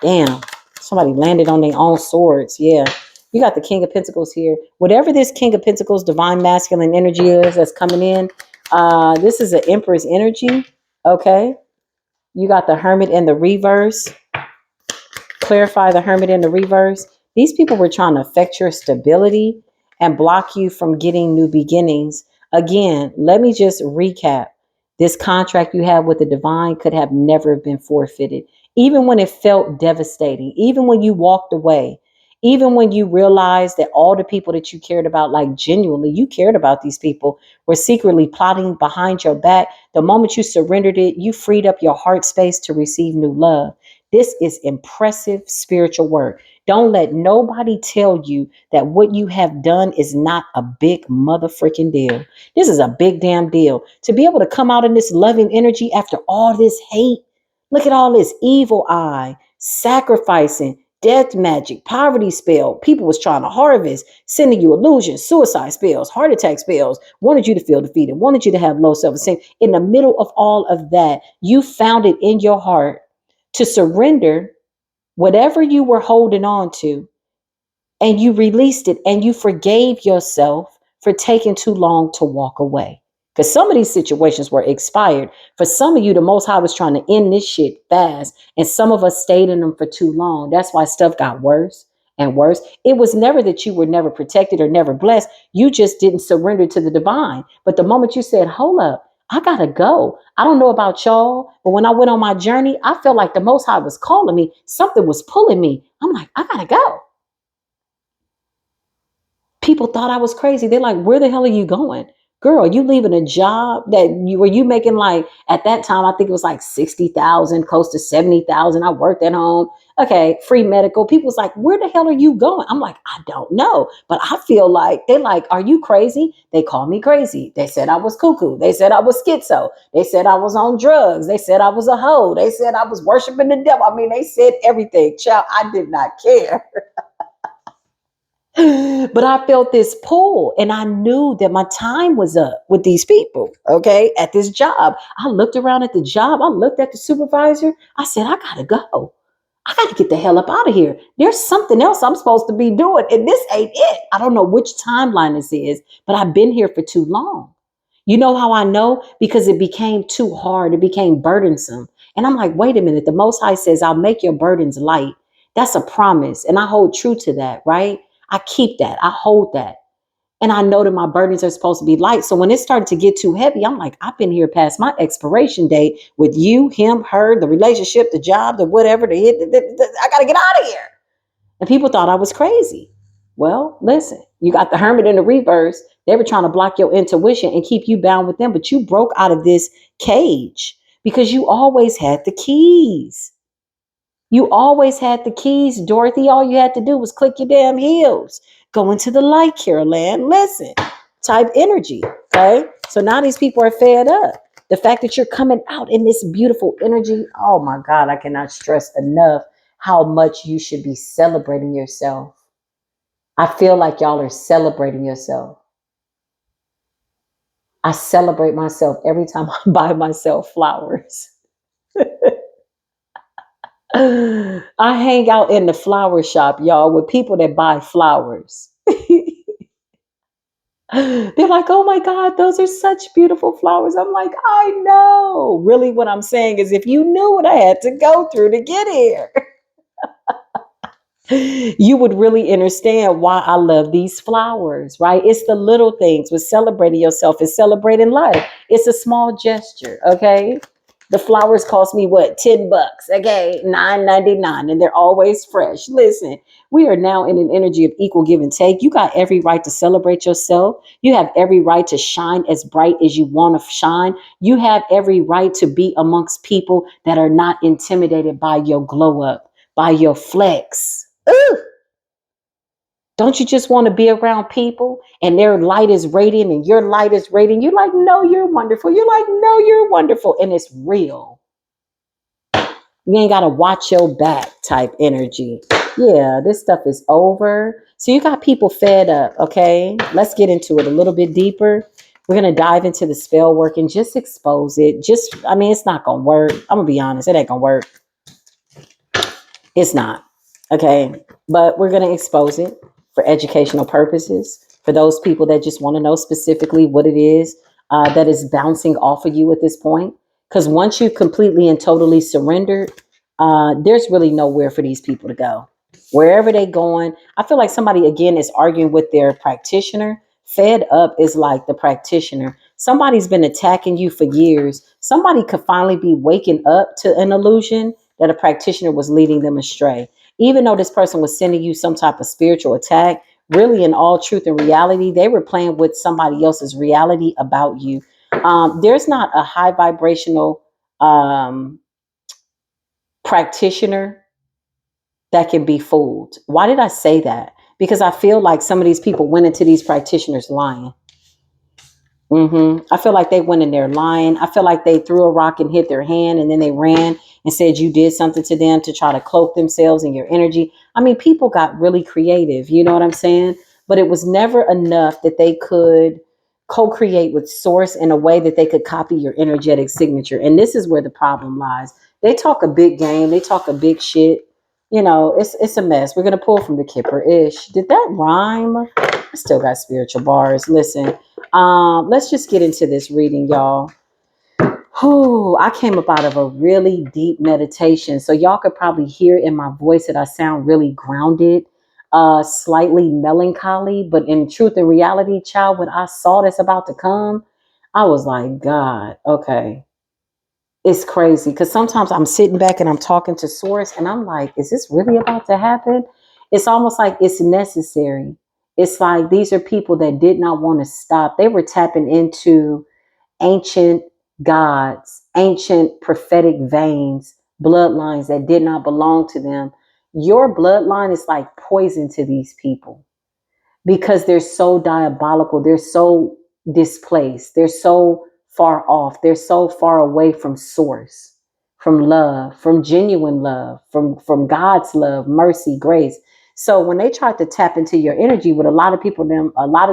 Speaker 1: Damn. Somebody landed on their own swords. Yeah. You got the King of Pentacles here. Whatever this King of Pentacles, divine masculine energy is that's coming in, this is an Empress energy. Okay. You got the Hermit in the reverse. Clarify the Hermit in the reverse. These people were trying to affect your stability and block you from getting new beginnings. Again, let me just recap. This contract you have with the divine could have never been forfeited. Even when it felt devastating, even when you walked away, even when you realized that all the people that you cared about, like genuinely you cared about these people, were secretly plotting behind your back. The moment you surrendered it, you freed up your heart space to receive new love. This is impressive spiritual work. Don't let nobody tell you that what you have done is not a big mother freaking deal. This is a big damn deal. To be able to come out in this loving energy after all this hate, look at all this evil eye, sacrificing, death magic, poverty spell. People was trying to harvest, sending you illusions, suicide spells, heart attack spells, wanted you to feel defeated, wanted you to have low self-esteem. In the middle of all of that, you found it in your heart to surrender whatever you were holding on to, and you released it and you forgave yourself for taking too long to walk away. Because some of these situations were expired. For some of you, the Most High was trying to end this shit fast, and some of us stayed in them for too long. That's why stuff got worse and worse. It was never that you were never protected or never blessed. You just didn't surrender to the divine. But the moment you said, hold up, I gotta go. I don't know about y'all, but when I went on my journey, I felt like the Most High was calling me. Something was pulling me. I'm like, I gotta go. People thought I was crazy. They're like, where the hell are you going? Girl, you leaving a job that you were you making, like at that time, I think it was like 60,000, close to 70,000. I worked at home. Okay, free medical. People was like, where the hell are you going? I'm like, I don't know. But I feel like they're like, are you crazy? They called me crazy. They said I was cuckoo. They said I was schizo. They said I was on drugs. They said I was a hoe. They said I was worshiping the devil. I mean, they said everything. Child, I did not care. But I felt this pull and I knew that my time was up with these people, okay, at this job. I looked around at the job. I looked at the supervisor. I said, I got to go. I got to get the hell up out of here. There's something else I'm supposed to be doing, and this ain't it. I don't know which timeline this is, but I've been here for too long. You know how I know? Because it became too hard. It became burdensome. And I'm like, wait a minute. The Most High says, I'll make your burdens light. That's a promise. And I hold true to that, right? I keep that. I hold that. And I know that my burdens are supposed to be light. So when it started to get too heavy, I'm like, I've been here past my expiration date with you, him, her, the relationship, the job, the whatever, the hit. I got to get out of here. And people thought I was crazy. Well, listen, you got the Hermit in the reverse. They were trying to block your intuition and keep you bound with them. But you broke out of this cage because you always had the keys. You always had the keys, Dorothy. All you had to do was click your damn heels. Go into the light, Caroline. Listen, type energy. Okay. So now these people are fed up. The fact that you're coming out in this beautiful energy. Oh my God, I cannot stress enough how much you should be celebrating yourself. I feel like y'all are celebrating yourself. I celebrate myself every time I buy myself flowers. I hang out in the flower shop, y'all, with people that buy flowers. They're like, oh my God, those are such beautiful flowers. I'm like, I know. Really, what I'm saying is, if you knew what I had to go through to get here, you would really understand why I love these flowers, right? It's the little things with celebrating yourself, is celebrating life. It's a small gesture, okay? The flowers cost me what, $10, okay, $9.99, and they're always fresh. Listen, we are now in an energy of equal give and take. You got every right to celebrate yourself. You have every right to shine as bright as you want to shine. You have every right to be amongst people that are not intimidated by your glow up, by your flex. Ooh, don't you just want to be around people and their light is radiant and your light is radiant? You're like, no, you're wonderful. You're like, no, you're wonderful. And it's real. You ain't got to watch your back type energy. Yeah, this stuff is over. So you got people fed up. Okay, let's get into it a little bit deeper. We're going to dive into the spell work and just expose it. I mean, it's not going to work. I'm going to be honest. It ain't going to work. It's not. Okay. But we're going to expose it for educational purposes, for those people that just want to know specifically what it is that is bouncing off of you at this point. Because once you've completely and totally surrendered, there's really nowhere for these people to go. Wherever they're going, I feel like somebody, again, is arguing with their practitioner. Fed up is like the practitioner. Somebody's been attacking you for years. Somebody could finally be waking up to an illusion that a practitioner was leading them astray. Even though this person was sending you some type of spiritual attack, really, in all truth and reality, they were playing with somebody else's reality about you. There's not a high vibrational practitioner that can be fooled. Why did I say that? Because I feel like some of these people went into these practitioners lying. I feel like they went in there lying. I feel like they threw a rock and hit their hand and then they ran and said you did something to them to try to cloak themselves in your energy. I mean, people got really creative, you know what I'm saying? But it was never enough that they could co-create with source in a way that they could copy your energetic signature. And this is where the problem lies. They talk a big game, they talk a big shit. You know, it's a mess. We're gonna pull from the Kipper-ish. Did that rhyme? I still got spiritual bars. Listen. Let's just get into this reading, y'all. Oh, I came up out of a really deep meditation. So y'all could probably hear in my voice that I sound really grounded, slightly melancholy. But in truth and reality, child, when I saw this about to come, I was like, God, okay. It's crazy. Because sometimes I'm sitting back and I'm talking to source and I'm like, is this really about to happen? It's almost like it's necessary. It's like these are people that did not want to stop. They were tapping into ancient gods, ancient prophetic veins, bloodlines that did not belong to them. Your bloodline is like poison to these people because they're so diabolical. They're so displaced. They're so far off. They're so far away from source, from love, from genuine love, from God's love, mercy, grace. So when they try to tap into your energy, what a lot of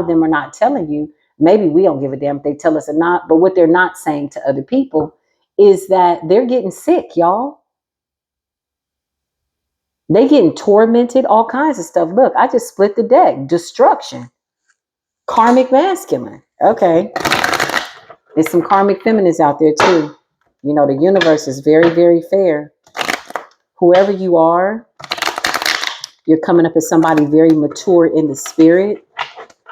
Speaker 1: them are not telling you, maybe we don't give a damn if they tell us or not, but what they're not saying to other people is that they're getting sick, y'all. They getting tormented, all kinds of stuff. Look, I just split the deck. Destruction. Karmic masculine. Okay. There's some karmic feminines out there too. You know, the universe is very, very fair. Whoever you are, you're coming up as somebody very mature in the spirit.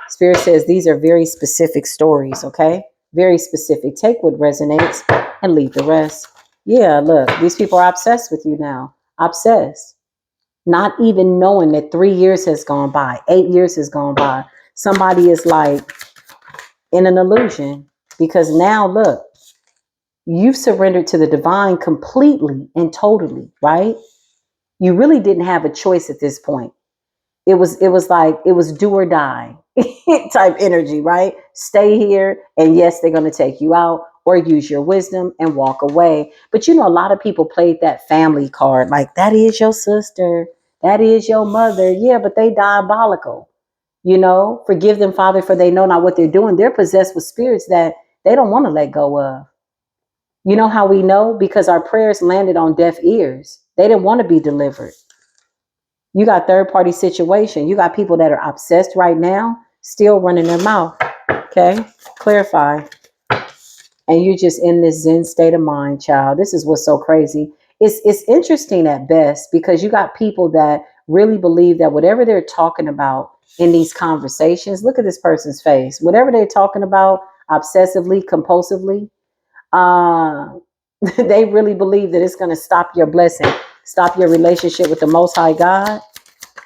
Speaker 1: Spirit says these are very specific stories, okay? Very specific. Take what resonates and leave the rest. Yeah, look, these people are obsessed with you now. Obsessed. Not even knowing that 3 years has gone by, 8 years has gone by. Somebody is like in an illusion because now, look, you've surrendered to the divine completely and totally, right? You really didn't have a choice at this point. It was like it was do or die type energy, right? Stay here and yes, they're going to take you out, or use your wisdom and walk away. But you know, a lot of people played that family card, like that is your sister, that is your mother. Yeah, but they diabolical. You know, forgive them, Father, for they know not what they're doing. They're possessed with spirits that they don't want to let go of. You know how we know? Because our prayers landed on deaf ears. They didn't want to be delivered. You got third party situation. You got people that are obsessed right now, still running their mouth. Okay, clarify. And you're just in this Zen state of mind, child. This is what's so crazy. It's interesting at best because you got people that really believe that whatever they're talking about in these conversations, look at this person's face. Whatever they're talking about obsessively, compulsively, uh, they really believe that it's going to stop your blessing, stop your relationship with the Most High God.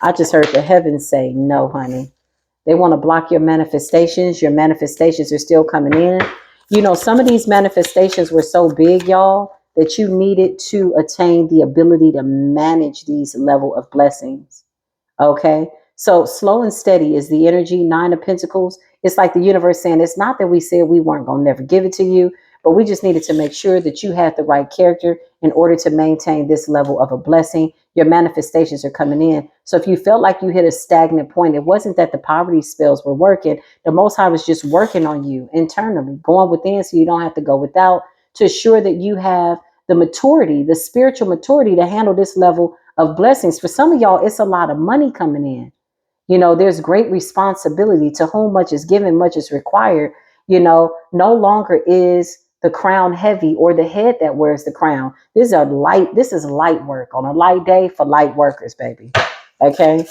Speaker 1: I just heard the heavens say, no, honey. They want to block your manifestations. Your manifestations are still coming in. You know, some of these manifestations were so big, y'all, that you needed to attain the ability to manage these level of blessings. Okay. So slow and steady is the energy. Nine of Pentacles. It's like the universe saying, it's not that we said we weren't going to never give it to you, but we just needed to make sure that you had the right character in order to maintain this level of a blessing. Your manifestations are coming in. So if you felt like you hit a stagnant point, it wasn't that the poverty spells were working. The Most High was just working on you internally, going within so you don't have to go without, to assure that you have the maturity, the spiritual maturity to handle this level of blessings. For some of y'all, it's a lot of money coming in. You know, there's great responsibility. To whom much is given, much is required. You know, no longer is the crown heavy or the head that wears the crown. This is light work on a light day for light workers, baby. Okay.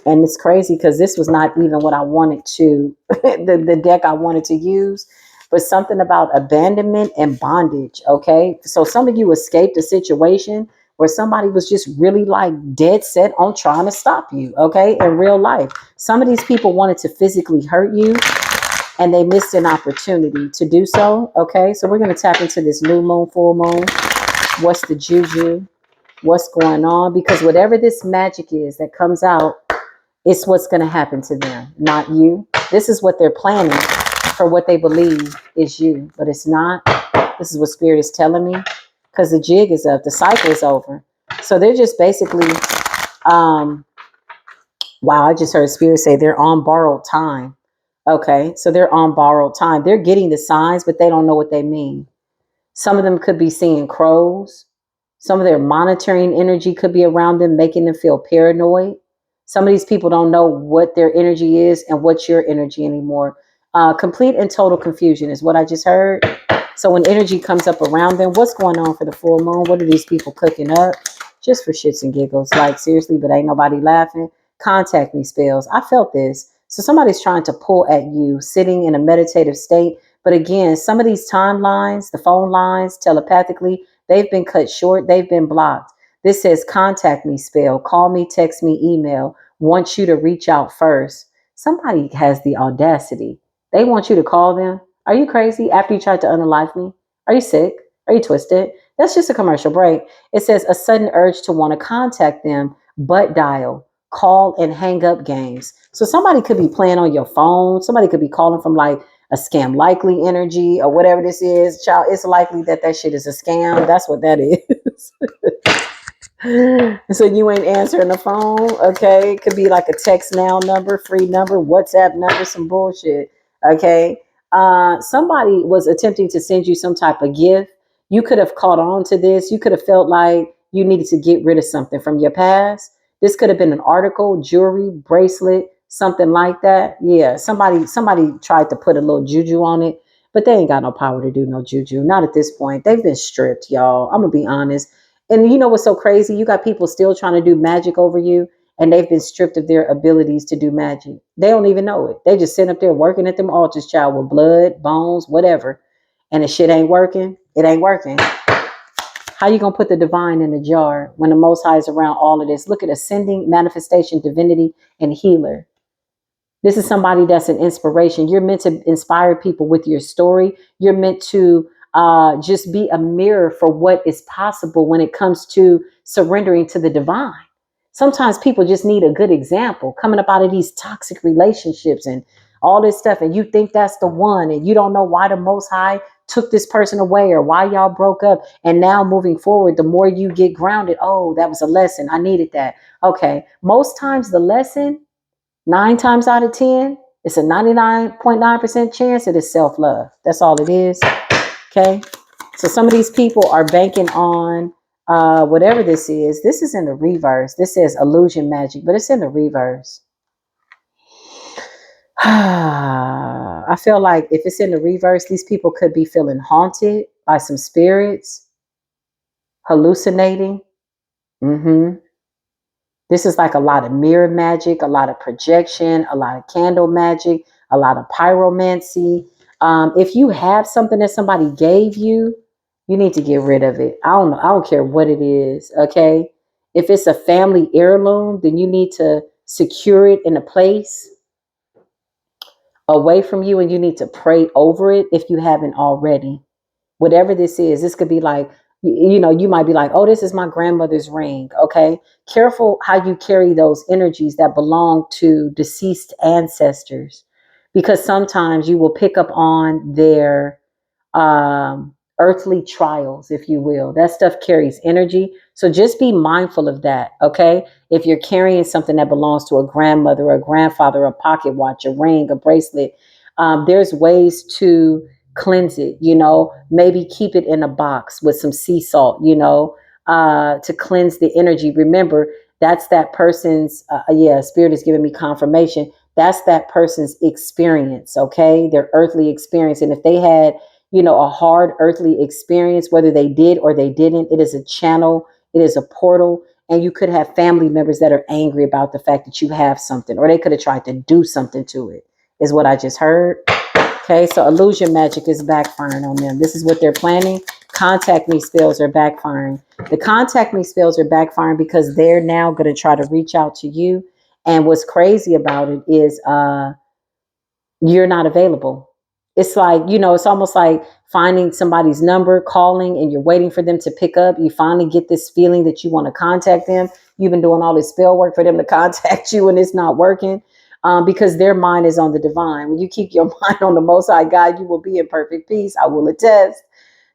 Speaker 1: And it's crazy because this was not even what I wanted to, the deck I wanted to use, but something about abandonment and bondage. Okay. So some of you escaped a situation where somebody was just really like dead set on trying to stop you. Okay. In real life, some of these people wanted to physically hurt you and they missed an opportunity to do so. Okay. So we're going to tap into this new moon, full moon. What's the juju? What's going on? Because whatever this magic is that comes out, it's what's going to happen to them, not you. This is what they're planning for what they believe is you, but it's not. This is what Spirit is telling me because the jig is up, the cycle is over. So they're just basically, wow, I just heard Spirit say they're on borrowed time. Okay, so they're on borrowed time. They're getting the signs, but they don't know what they mean. Some of them could be seeing crows. Some of their monitoring energy could be around them, making them feel paranoid. Some of these people don't know what their energy is and what's your energy anymore. Complete and total confusion is what I just heard. So when energy comes up around them, what's going on for the full moon? What are these people cooking up? Just for shits and giggles. Like, seriously, but ain't nobody laughing. Contact me spells. I felt this. So somebody's trying to pull at you, sitting in a meditative state. But again, some of these timelines, the phone lines, telepathically, they've been cut short. They've been blocked. This says contact me spell. Call me, text me, email. Want you to reach out first. Somebody has the audacity. They want you to call them. Are you crazy? After you tried to unalive me? Are you sick? Are you twisted? That's just a commercial break. It says a sudden urge to want to contact them, but dial, call, and hang up games. So somebody could be playing on your phone. Somebody could be calling from like a scam likely energy or whatever this is. Child, it's likely that that shit is a scam. That's what that is. So you ain't answering the phone. Okay. It could be like a text now number, free number, WhatsApp number, some bullshit. Okay. Somebody was attempting to send you some type of gift. You could have caught on to this. You could have felt like you needed to get rid of something from your past. This could have been an article, jewelry, bracelet, something like that. Yeah. Somebody tried to put a little juju on it, but they ain't got no power to do no juju. Not at this point. They've been stripped, y'all. I'm gonna be honest. And you know what's so crazy? You got people still trying to do magic over you, and they've been stripped of their abilities to do magic. They don't even know it. They just sit up there working at them altars, child, with blood, bones, whatever. And the shit ain't working. It ain't working. How you gonna put the divine in a jar when the Most High is around all of this? Look at ascending, manifestation, divinity, and healer. This is somebody that's an inspiration. You're meant to inspire people with your story. You're meant to just be a mirror for what is possible when it comes to surrendering to the divine. Sometimes people just need a good example coming up out of these toxic relationships and all this stuff. And you think that's the one, and you don't know why the Most High took this person away or why y'all broke up. And now moving forward, the more you get grounded, oh, that was a lesson. I needed that. Okay. Most times the lesson, 9 times out of 10, it's a 99.9% chance it is self-love. That's all it is. Okay. So some of these people are banking on whatever this is. This is in the reverse. This says illusion magic, but it's in the reverse. I feel like if it's in the reverse, these people could be feeling haunted by some spirits, hallucinating. Mm-hmm. This is like a lot of mirror magic, a lot of projection, a lot of candle magic, a lot of pyromancy. If you have something that somebody gave you, you need to get rid of it. I don't know. I don't care what it is. Okay. If it's a family heirloom, then you need to secure it in a place away from you, and you need to pray over it if you haven't already. Whatever this could be like, you might be like, oh, this is my grandmother's ring. Okay. Careful how you carry those energies that belong to deceased ancestors, because sometimes you will pick up on their earthly trials, if you will. That stuff carries energy. So just be mindful of that. Okay. If you're carrying something that belongs to a grandmother, a grandfather, a pocket watch, a ring, a bracelet, there's ways to cleanse it, maybe keep it in a box with some sea salt, to cleanse the energy. Remember, that's that person's, spirit is giving me confirmation. That's that person's experience, okay? Their earthly experience. And if they had, a hard earthly experience, whether they did or they didn't, it is a channel, it is a portal. And you could have family members that are angry about the fact that you have something, or they could have tried to do something to it, is what I just heard. Okay, so illusion magic is backfiring on them. This is what they're planning. Contact me spells are backfiring. The contact me spells are backfiring because they're now going to try to reach out to you. And what's crazy about it is you're not available. It's like, it's almost like finding somebody's number, calling, and you're waiting for them to pick up. You finally get this feeling that you want to contact them. You've been doing all this spell work for them to contact you, and it's not working. Because their mind is on the divine. When you keep your mind on the Most High God, you will be in perfect peace. I will attest.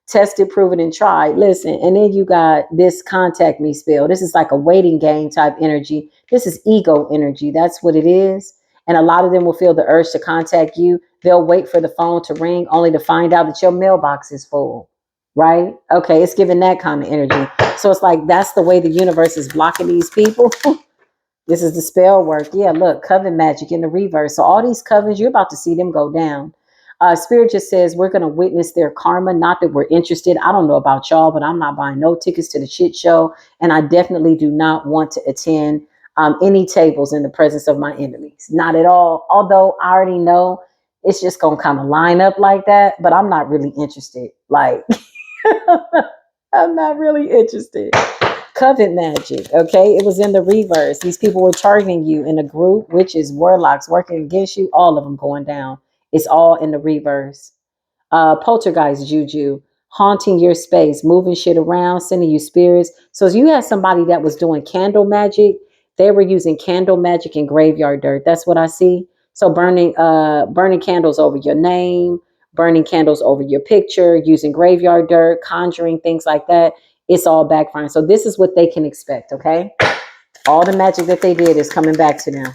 Speaker 1: Tested, proven, and tried. Listen, and then you got this contact me spell. This is like a waiting game type energy. This is ego energy. That's what it is. And a lot of them will feel the urge to contact you. They'll wait for the phone to ring only to find out that your mailbox is full. Right? Okay, it's giving that kind of energy. So it's like that's the way the universe is blocking these people. This is the spell work. Yeah, look, coven magic in the reverse. So all these covens, you're about to see them go down. Spirit just says we're going to witness their karma. Not that we're interested. I don't know about y'all, but I'm not buying no tickets to the shit show. And I definitely do not want to attend any tables in the presence of my enemies. Not at all. Although I already know it's just going to kind of line up like that. But I'm not really interested. Like, I'm not really interested. Coven magic, okay? It was in the reverse. These people were targeting you in a group, witches, warlocks working against you, all of them going down. It's all in the reverse. Poltergeist juju, haunting your space, moving shit around, sending you spirits. So if you had somebody that was doing candle magic, they were using candle magic and graveyard dirt. That's what I see. So burning candles over your name, burning candles over your picture, using graveyard dirt, conjuring, things like that. It's all backfiring. So this is what they can expect, okay? All the magic that they did is coming back to them.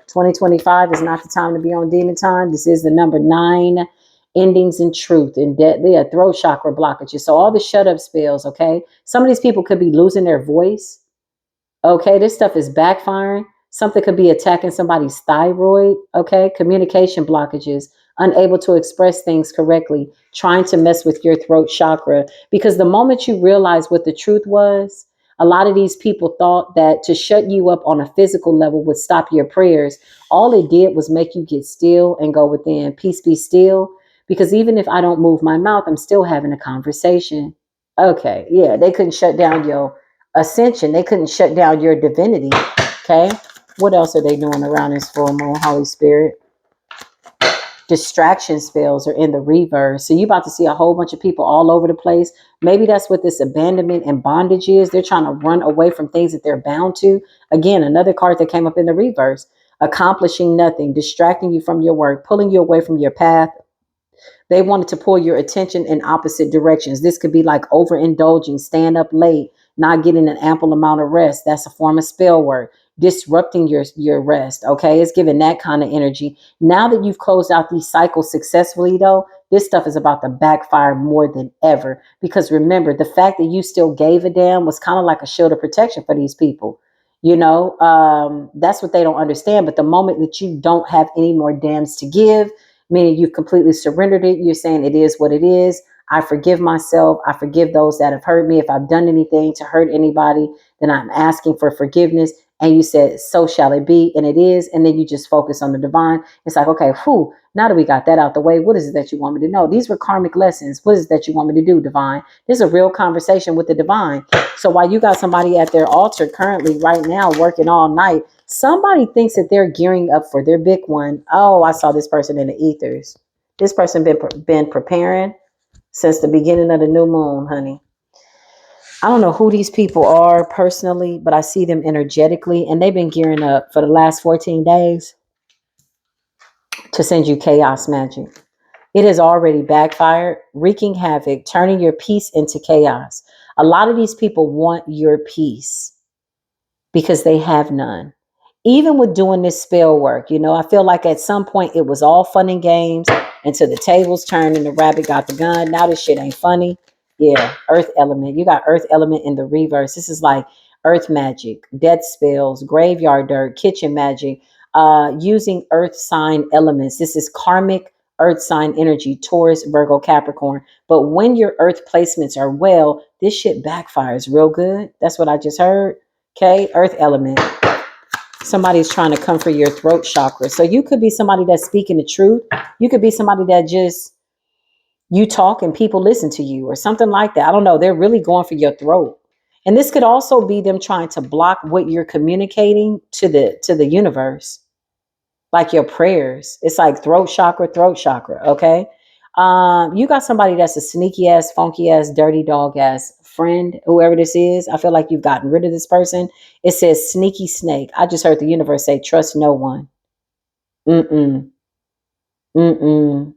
Speaker 1: 2025 is not the time to be on demon time. This is the number 9 endings in truth and throat chakra blockages. So all the shut up spells, okay? Some of these people could be losing their voice. Okay, this stuff is backfiring. Something could be attacking somebody's thyroid. Okay, communication blockages, unable to express things correctly, trying to mess with your throat chakra. Because the moment you realize what the truth was, a lot of these people thought that to shut you up on a physical level would stop your prayers. All it did was make you get still and go within. Peace be still. Because even if I don't move my mouth, I'm still having a conversation. Okay, yeah, they couldn't shut down your ascension. They couldn't shut down your divinity. Okay. What else are they doing around this full moon, Holy Spirit? Distraction spells are in the reverse. So you're about to see a whole bunch of people all over the place. Maybe that's what this abandonment and bondage is. They're trying to run away from things that they're bound to. Again, another card that came up in the reverse. Accomplishing nothing, distracting you from your work, pulling you away from your path. They wanted to pull your attention in opposite directions. This could be like overindulging, staying up late, not getting an ample amount of rest. That's a form of spell work. Disrupting your rest. Okay, it's giving that kind of energy. Now that you've closed out these cycles successfully, though, this stuff is about to backfire more than ever. Because remember, the fact that you still gave a damn was kind of like a shield of protection for these people. That's what they don't understand. But the moment that you don't have any more damns to give, meaning you've completely surrendered it, you're saying it is what it is. I forgive myself. I forgive those that have hurt me. If I've done anything to hurt anybody, then I'm asking for forgiveness. And you said, so shall it be. And it is. And then you just focus on the divine. It's like, okay, whew, now that we got that out the way, what is it that you want me to know? These were karmic lessons. What is it that you want me to do, divine? This is a real conversation with the divine. So while you got somebody at their altar currently right now working all night, somebody thinks that they're gearing up for their big one. Oh, I saw this person in the ethers. This person been preparing since the beginning of the new moon, honey. I don't know who these people are personally, but I see them energetically, and they've been gearing up for the last 14 days to send you chaos magic. It has already backfired, wreaking havoc, turning your peace into chaos. A lot of these people want your peace because they have none. Even with doing this spell work, I feel like at some point it was all fun and games until the tables turned and the rabbit got the gun. Now this shit ain't funny. Yeah, earth element. You got earth element in the reverse. This is like earth magic, death spells, graveyard dirt, kitchen magic, using earth sign elements. This is karmic earth sign energy, Taurus, Virgo, Capricorn. But when your earth placements are well, this shit backfires real good. That's what I just heard. Okay, earth element. Somebody's trying to come for your throat chakra. So you could be somebody that's speaking the truth. You could be somebody that just, you talk and people listen to you or something like that. I don't know. They're really going for your throat. And this could also be them trying to block what you're communicating to the universe, like your prayers. It's like throat chakra, okay? You got somebody that's a sneaky ass, funky ass, dirty dog ass friend, whoever this is. I feel like you've gotten rid of this person. It says sneaky snake. I just heard the universe say, trust no one. Mm-mm. Mm-mm.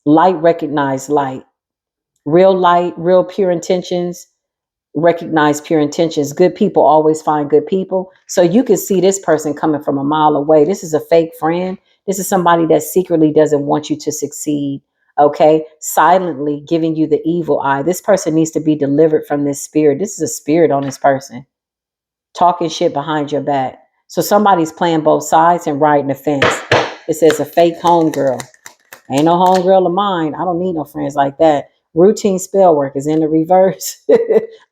Speaker 1: Light recognize light. Real pure intentions. Recognize pure intentions. Good people always find good people. So you can see this person coming from a mile away. This is a fake friend. This is somebody that secretly doesn't want you to succeed. Okay. Silently giving you the evil eye. This person needs to be delivered from this spirit. This is a spirit on this person. Talking shit behind your back. So somebody's playing both sides and riding the fence. It says a fake homegirl. Ain't no homegirl of mine. I don't need no friends like that. Routine spell work is in the reverse.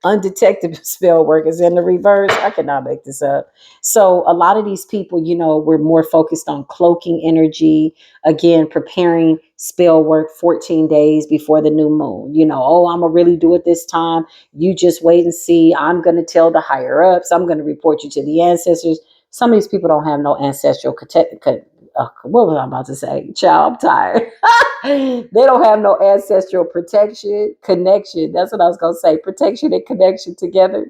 Speaker 1: Undetected spell work is in the reverse. I cannot make this up. So a lot of these people, we're more focused on cloaking energy. Again, preparing spell work 14 days before the new moon. Oh, I'm going to really do it this time. You just wait and see. I'm going to tell the higher ups. I'm going to report you to the ancestors. Some of these people don't have no ancestral what was I about to say? Child, I'm tired. They don't have no ancestral connection. That's what I was going to say. Protection and connection together.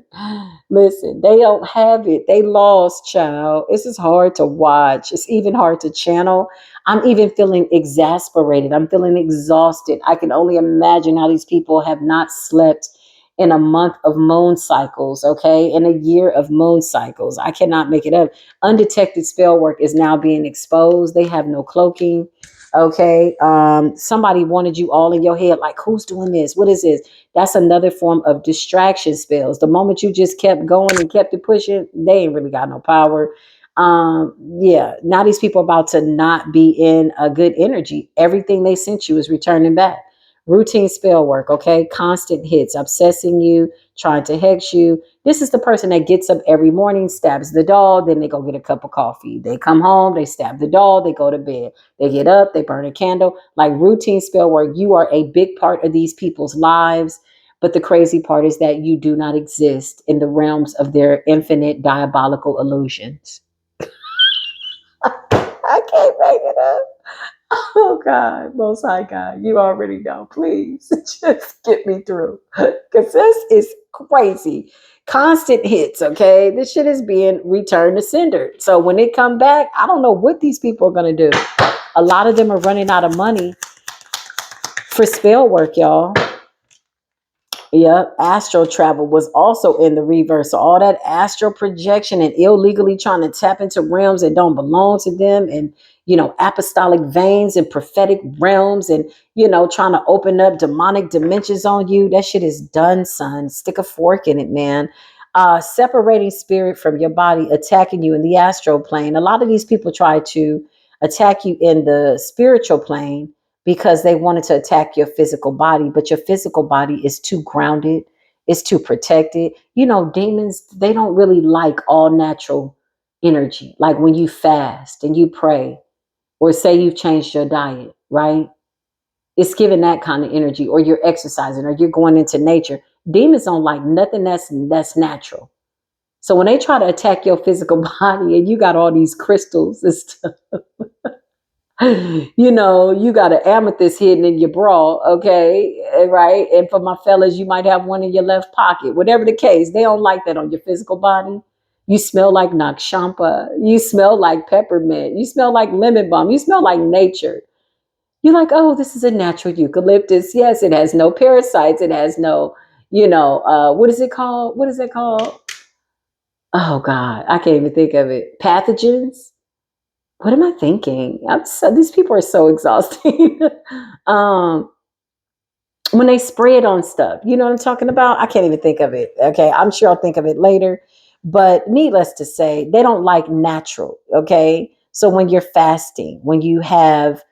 Speaker 1: Listen, they don't have it. They lost, child. This is hard to watch. It's even hard to channel. I'm even feeling exasperated. I'm feeling exhausted. I can only imagine how these people have not slept in a month of moon cycles, okay? In a year of moon cycles. I cannot make it up. Undetected spell work is now being exposed. They have no cloaking, okay? Somebody wanted you all in your head, like, who's doing this? What is this? That's another form of distraction spells. The moment you just kept going and kept it pushing, they ain't really got no power. Yeah, now these people are about to not be in a good energy. Everything they sent you is returning back. Routine spell work, okay? Constant hits, obsessing you, trying to hex you. This is the person that gets up every morning, stabs the doll, then they go get a cup of coffee. They come home, they stab the doll, they go to bed. They get up, they burn a candle. Like routine spell work, you are a big part of these people's lives. But the crazy part is that you do not exist in the realms of their infinite diabolical illusions. I can't make it up. Oh God, Most High God, you already know. Please just get me through, because this is crazy. Constant hits, okay? This shit is being returned to sender. So when it come back, I don't know what these people are gonna do. A lot of them are running out of money for spell work, y'all. Yep, astral travel was also in the reverse. So all that astral projection and illegally trying to tap into realms that don't belong to them, and apostolic veins and prophetic realms, and trying to open up demonic dimensions on you. That shit is done, son. Stick a fork in it, man. Separating spirit from your body, attacking you in the astral plane. A lot of these people try to attack you in the spiritual plane because they wanted to attack your physical body, but your physical body is too grounded, it's too protected. You know, demons, they don't really like all natural energy. Like when you fast and you pray, or say you've changed your diet, right? It's giving that kind of energy, or you're exercising, or you're going into nature. Demons don't like nothing that's natural. So when they try to attack your physical body and you got all these crystals and stuff, you know, you got an amethyst hidden in your bra, okay, right? And for my fellas, you might have one in your left pocket. Whatever the case, they don't like that on your physical body. You smell like Nakshampa. You smell like peppermint. You smell like lemon balm. You smell like nature. You're like, oh, this is a natural eucalyptus. Yes, it has no parasites. It has no, what is it called? What is it called? Oh God, I can't even think of it. Pathogens. What am I thinking? These people are so exhausting. um, when they spray it on stuff, you know what I'm talking about? I can't even think of it. Okay, I'm sure I'll think of it later. But needless to say, they don't like natural. Okay, so when you're fasting, when you have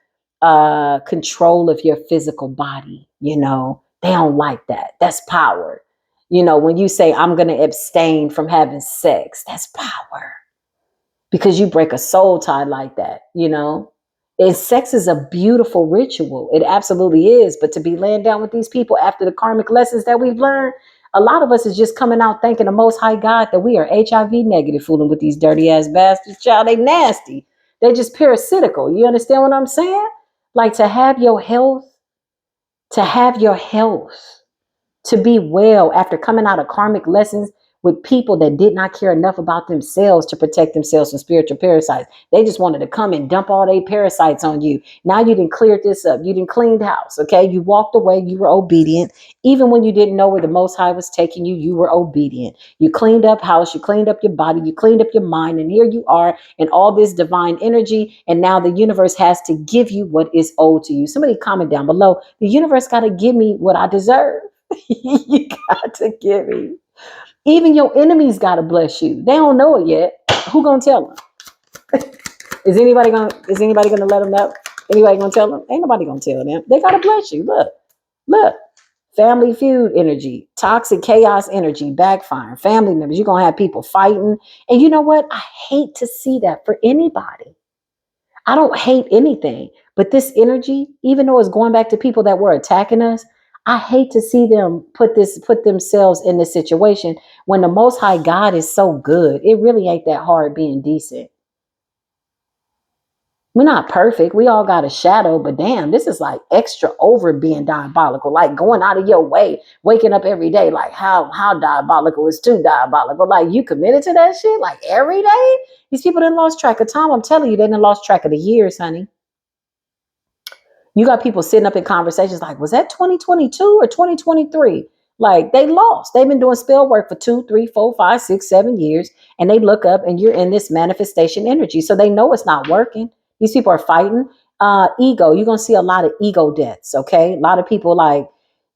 Speaker 1: control of your physical body, they don't like that. That's power. When you say I'm going to abstain from having sex, that's power, because you break a soul tie like that. And sex is a beautiful ritual. It absolutely is. But to be laying down with these people after the karmic lessons that we've learned, a lot of us is just coming out thanking the Most High God that we are HIV negative, fooling with these dirty ass bastards. Child, they nasty. They're just parasitical. You understand what I'm saying? Like to have your health, to be well after coming out of karmic lessons with people that did not care enough about themselves to protect themselves from spiritual parasites. They just wanted to come and dump all their parasites on you. Now you didn't clear this up. You didn't clean the house. Okay. You walked away. You were obedient. Even when you didn't know where the Most High was taking you, you were obedient. You cleaned up house. You cleaned up your body. You cleaned up your mind. And here you are in all this divine energy. And now the universe has to give you what is owed to you. Somebody comment down below. The universe got to give me what I deserve. You got to give me. Even your enemies got to bless you. They don't know it yet. Who gonna tell them? Is anybody gonna let them know? Anybody gonna tell them? Ain't nobody gonna tell them. They gotta bless you. Look. Family feud energy, toxic chaos energy, backfiring, family members. You're gonna have people fighting. And you know what? I hate to see that for anybody. I don't hate anything, but this energy, even though it's going back to people that were attacking us, I hate to see them put themselves in this situation when the Most High God is so good. It really ain't that hard being decent. We're not perfect. We all got a shadow, but damn, this is like extra over being diabolical, like going out of your way, waking up every day. Like how diabolical is too diabolical? Like you committed to that shit like every day? These people done lost track of time. I'm telling you, they done lost track of the years, honey. You got people sitting up in conversations like, was that 2022 or 2023? Like they lost. They've been doing spell work for 2, 3, 4, 5, 6, 7 years. And they look up and you're in this manifestation energy. So they know it's not working. These people are fighting. Ego. You're going to see a lot of ego deaths. Okay. A lot of people like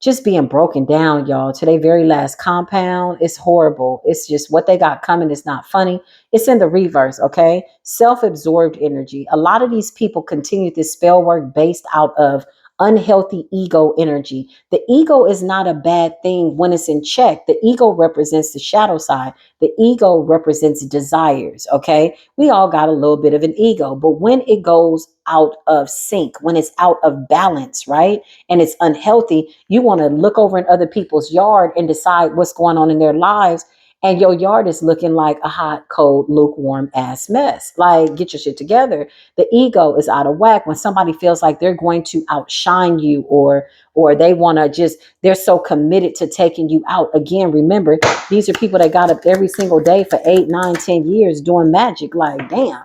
Speaker 1: just being broken down, y'all, to their very last compound. It's horrible. It's just what they got coming is not funny. It's in the reverse, okay? Self-absorbed energy. A lot of these people continue this spell work based out of unhealthy ego energy. The ego is not a bad thing when it's in check. The ego represents the shadow side. The ego represents desires, okay? We all got a little bit of an ego, but when it goes out of sync, when it's out of balance, right? And it's unhealthy, you want to look over in other people's yard and decide what's going on in their lives, and your yard is looking like a hot, cold, lukewarm ass mess. Like, get your shit together. The ego is out of whack when somebody feels like they're going to outshine you, or they want to just, they're so committed to taking you out. Again, remember, these are people that got up every single day for 8, 9, 10 years doing magic. Like, damn,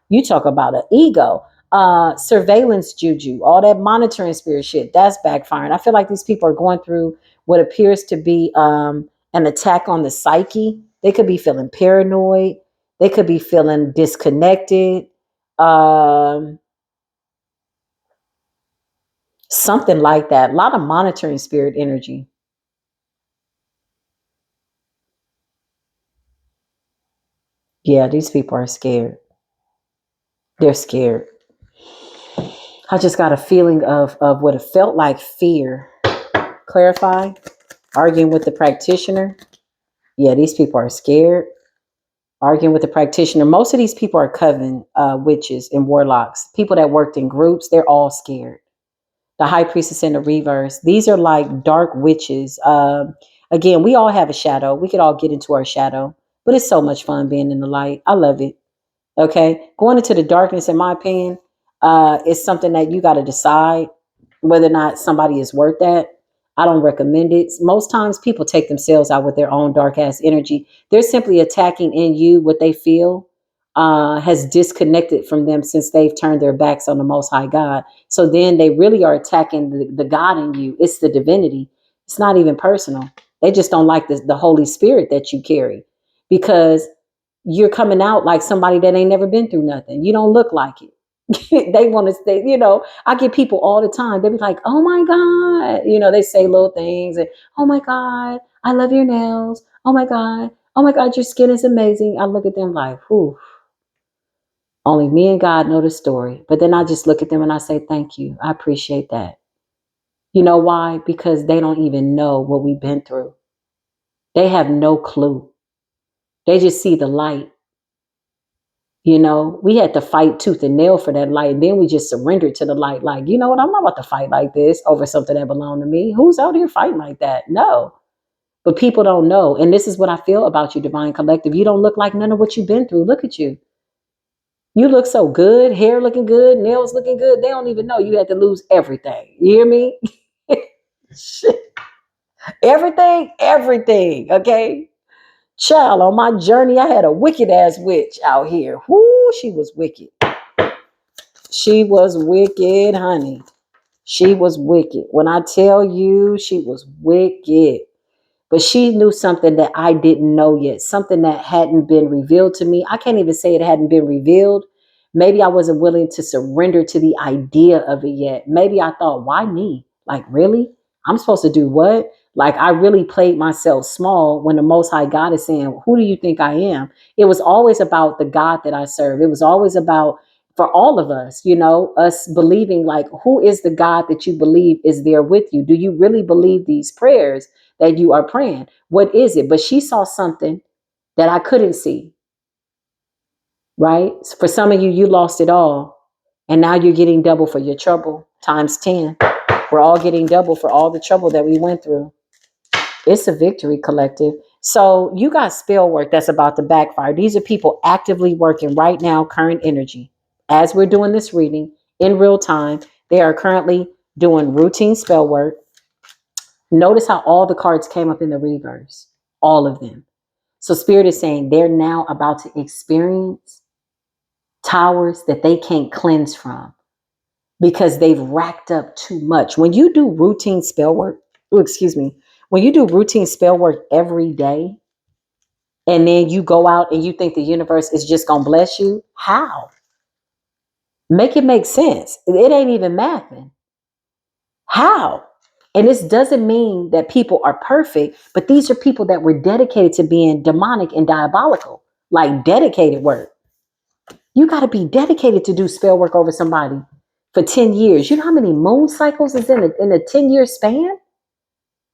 Speaker 1: you talk about an ego. Surveillance juju, all that monitoring spirit shit, that's backfiring. I feel like these people are going through what appears to be an attack on the psyche. They could be feeling paranoid. They could be feeling disconnected. Something like that. A lot of monitoring spirit energy. Yeah, these people are scared. They're scared. I just got a feeling of what it felt like fear. Clarify. Arguing with the practitioner. Yeah, these people are scared. Arguing with the practitioner. Most of these people are coven witches and warlocks. People that worked in groups, they're all scared. The high priestess in the reverse. These are like dark witches. Again, we all have a shadow. We could all get into our shadow, but it's so much fun being in the light. I love it. Okay. Going into the darkness, in my opinion, is something that you got to decide whether or not somebody is worth that. I don't recommend it. Most times people take themselves out with their own dark ass energy. They're simply attacking in you what they feel has disconnected from them since they've turned their backs on the Most High God. So then they really are attacking the God in you. It's the divinity. It's not even personal. They just don't like the Holy Spirit that you carry because you're coming out like somebody that ain't never been through nothing. You don't look like it. They want to stay, I get people all the time. They be like, oh my God. They say little things and, oh my God, I love your nails. Oh my God. Oh my God, your skin is amazing. I look at them like, whew, only me and God know the story. But then I just look at them and I say, thank you. I appreciate that. You know why? Because they don't even know what we've been through. They have no clue. They just see the light. We had to fight tooth and nail for that light. And then we just surrendered to the light. Like, you know what? I'm not about to fight like this over something that belonged to me. Who's out here fighting like that? No. But people don't know. And this is what I feel about you, Divine Collective. You don't look like none of what you've been through. Look at you. You look so good. Hair looking good. Nails looking good. They don't even know you had to lose everything. You hear me? Everything. Okay. Child, on my journey, I had a wicked ass witch out here. Whoo, she was wicked. She was wicked, honey. She was wicked. When I tell you she was wicked, but she knew something that I didn't know yet, something that hadn't been revealed to me. I can't even say it hadn't been revealed. Maybe I wasn't willing to surrender to the idea of it yet. Maybe I thought, why me? Like, really? I'm supposed to do what? Like, I really played myself small when the Most High God is saying, who do you think I am? It was always about the God that I serve. It was always about, for all of us, us believing, like, who is the God that you believe is there with you? Do you really believe these prayers that you are praying? What is it? But she saw something that I couldn't see, right? For some of you, you lost it all. And now you're getting double for your trouble times 10. We're all getting double for all the trouble that we went through. It's a victory, collective. So you got spell work that's about to backfire. These are people actively working right now, current energy. As we're doing this reading in real time, they are currently doing routine spell work. Notice how all the cards came up in the reverse, all of them. So Spirit is saying they're now about to experience towers that they can't cleanse from because they've racked up too much. When you do routine spell work, when you do routine spell work every day, and then you go out and you think the universe is just going to bless you, how? Make it make sense. It ain't even mathing. How? And this doesn't mean that people are perfect, but these are people that were dedicated to being demonic and diabolical, like dedicated work. You got to be dedicated to do spell work over somebody for 10 years. You know how many moon cycles is in a 10-year span?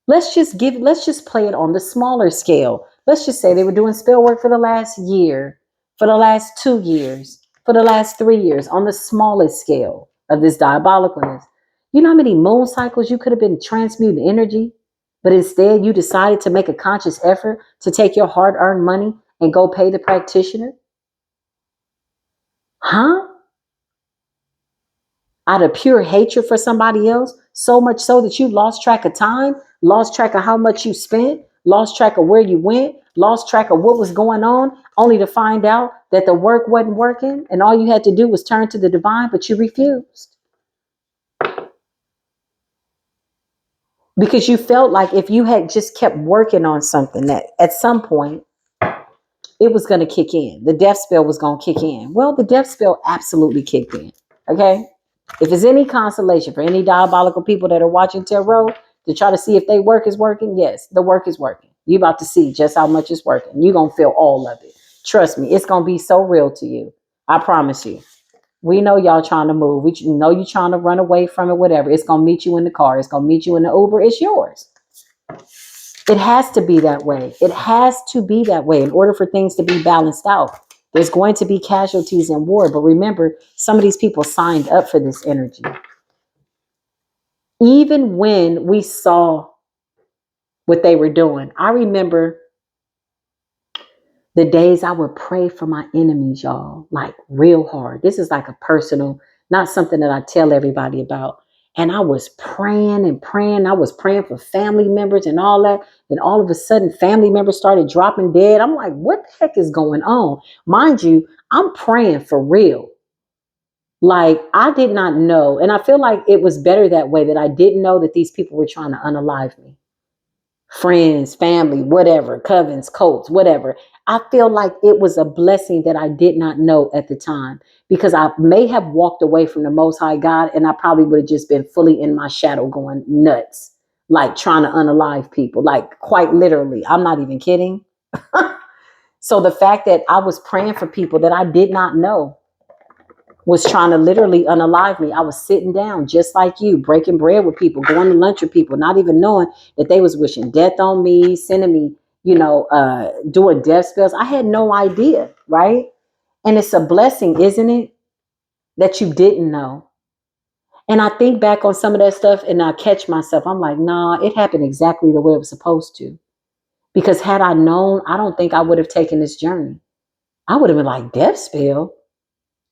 Speaker 1: Let's just play it on the smaller scale. Let's just say they were doing spell work for the last year, for the last 2 years, for the last 3 years on the smallest scale of this diabolicalness. You know how many moon cycles you could have been transmuting energy, but instead you decided to make a conscious effort to take your hard-earned money and go pay the practitioner? Huh? Out of pure hatred for somebody else, so much so that you lost track of time, lost track of how much you spent, lost track of where you went, lost track of what was going on, only to find out that the work wasn't working and all you had to do was turn to the divine, but you refused. Because you felt like if you had just kept working on something, that at some point it was going to kick in. The death spell was going to kick in. Well, the death spell absolutely kicked in. Okay. If it's any consolation for any diabolical people that are watching tarot to try to see if their work is working, yes, the work is working. You're about to see just how much it's working. You're going to feel all of it. Trust me, it's going to be so real to you. I promise you. We know y'all trying to move. We know you trying to run away from it, whatever. It's going to meet you in the car. It's going to meet you in the Uber. It's yours. It has to be that way. It has to be that way in order for things to be balanced out. There's going to be casualties in war. But remember, some of these people signed up for this energy. Even when we saw what they were doing, I remember the days I would pray for my enemies, y'all, like real hard. This is like a personal, not something that I tell everybody about. And I was praying and praying. I was praying for family members and all that. And all of a sudden, family members started dropping dead. I'm like, what the heck is going on? Mind you, I'm praying for real. Like, I did not know. And I feel like it was better that way, that I didn't know that these people were trying to unalive me. Friends, family, whatever, covens, cults, whatever. I feel like it was a blessing that I did not know at the time, because I may have walked away from the Most High God and I probably would have just been fully in my shadow going nuts, like trying to unalive people, like quite literally. I'm not even kidding. So the fact that I was praying for people that I did not know was trying to literally unalive me. I was sitting down just like you, breaking bread with people, going to lunch with people, not even knowing that they was wishing death on me, sending me, doing death spells. I had no idea, right? And it's a blessing, isn't it? That you didn't know. And I think back on some of that stuff and I catch myself. I'm like, nah, it happened exactly the way it was supposed to. Because had I known, I don't think I would have taken this journey. I would have been like, death spell?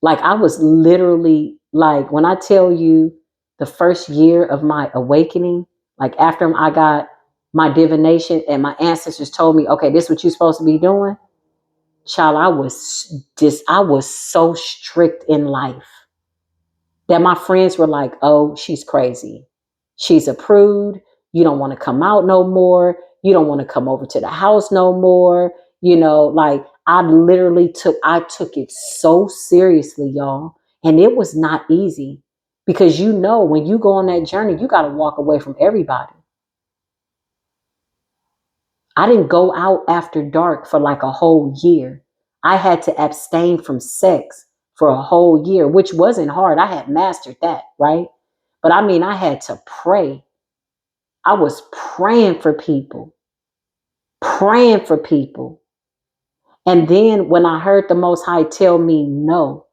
Speaker 1: Like, I was literally, like, when I tell you the first year of my awakening, like after I got my divination and my ancestors told me, okay, this is what you're supposed to be doing. Child, I was so strict in life that my friends were like, oh, she's crazy. She's a prude. You don't want to come out no more. You don't want to come over to the house no more. Like, I took it so seriously, y'all. And it was not easy, because when you go on that journey, you got to walk away from everybody. I didn't go out after dark for like a whole year. I had to abstain from sex for a whole year, which wasn't hard. I had mastered that, right? But I mean, I had to pray. I was praying for people, praying for people. And then when I heard the Most High tell me no,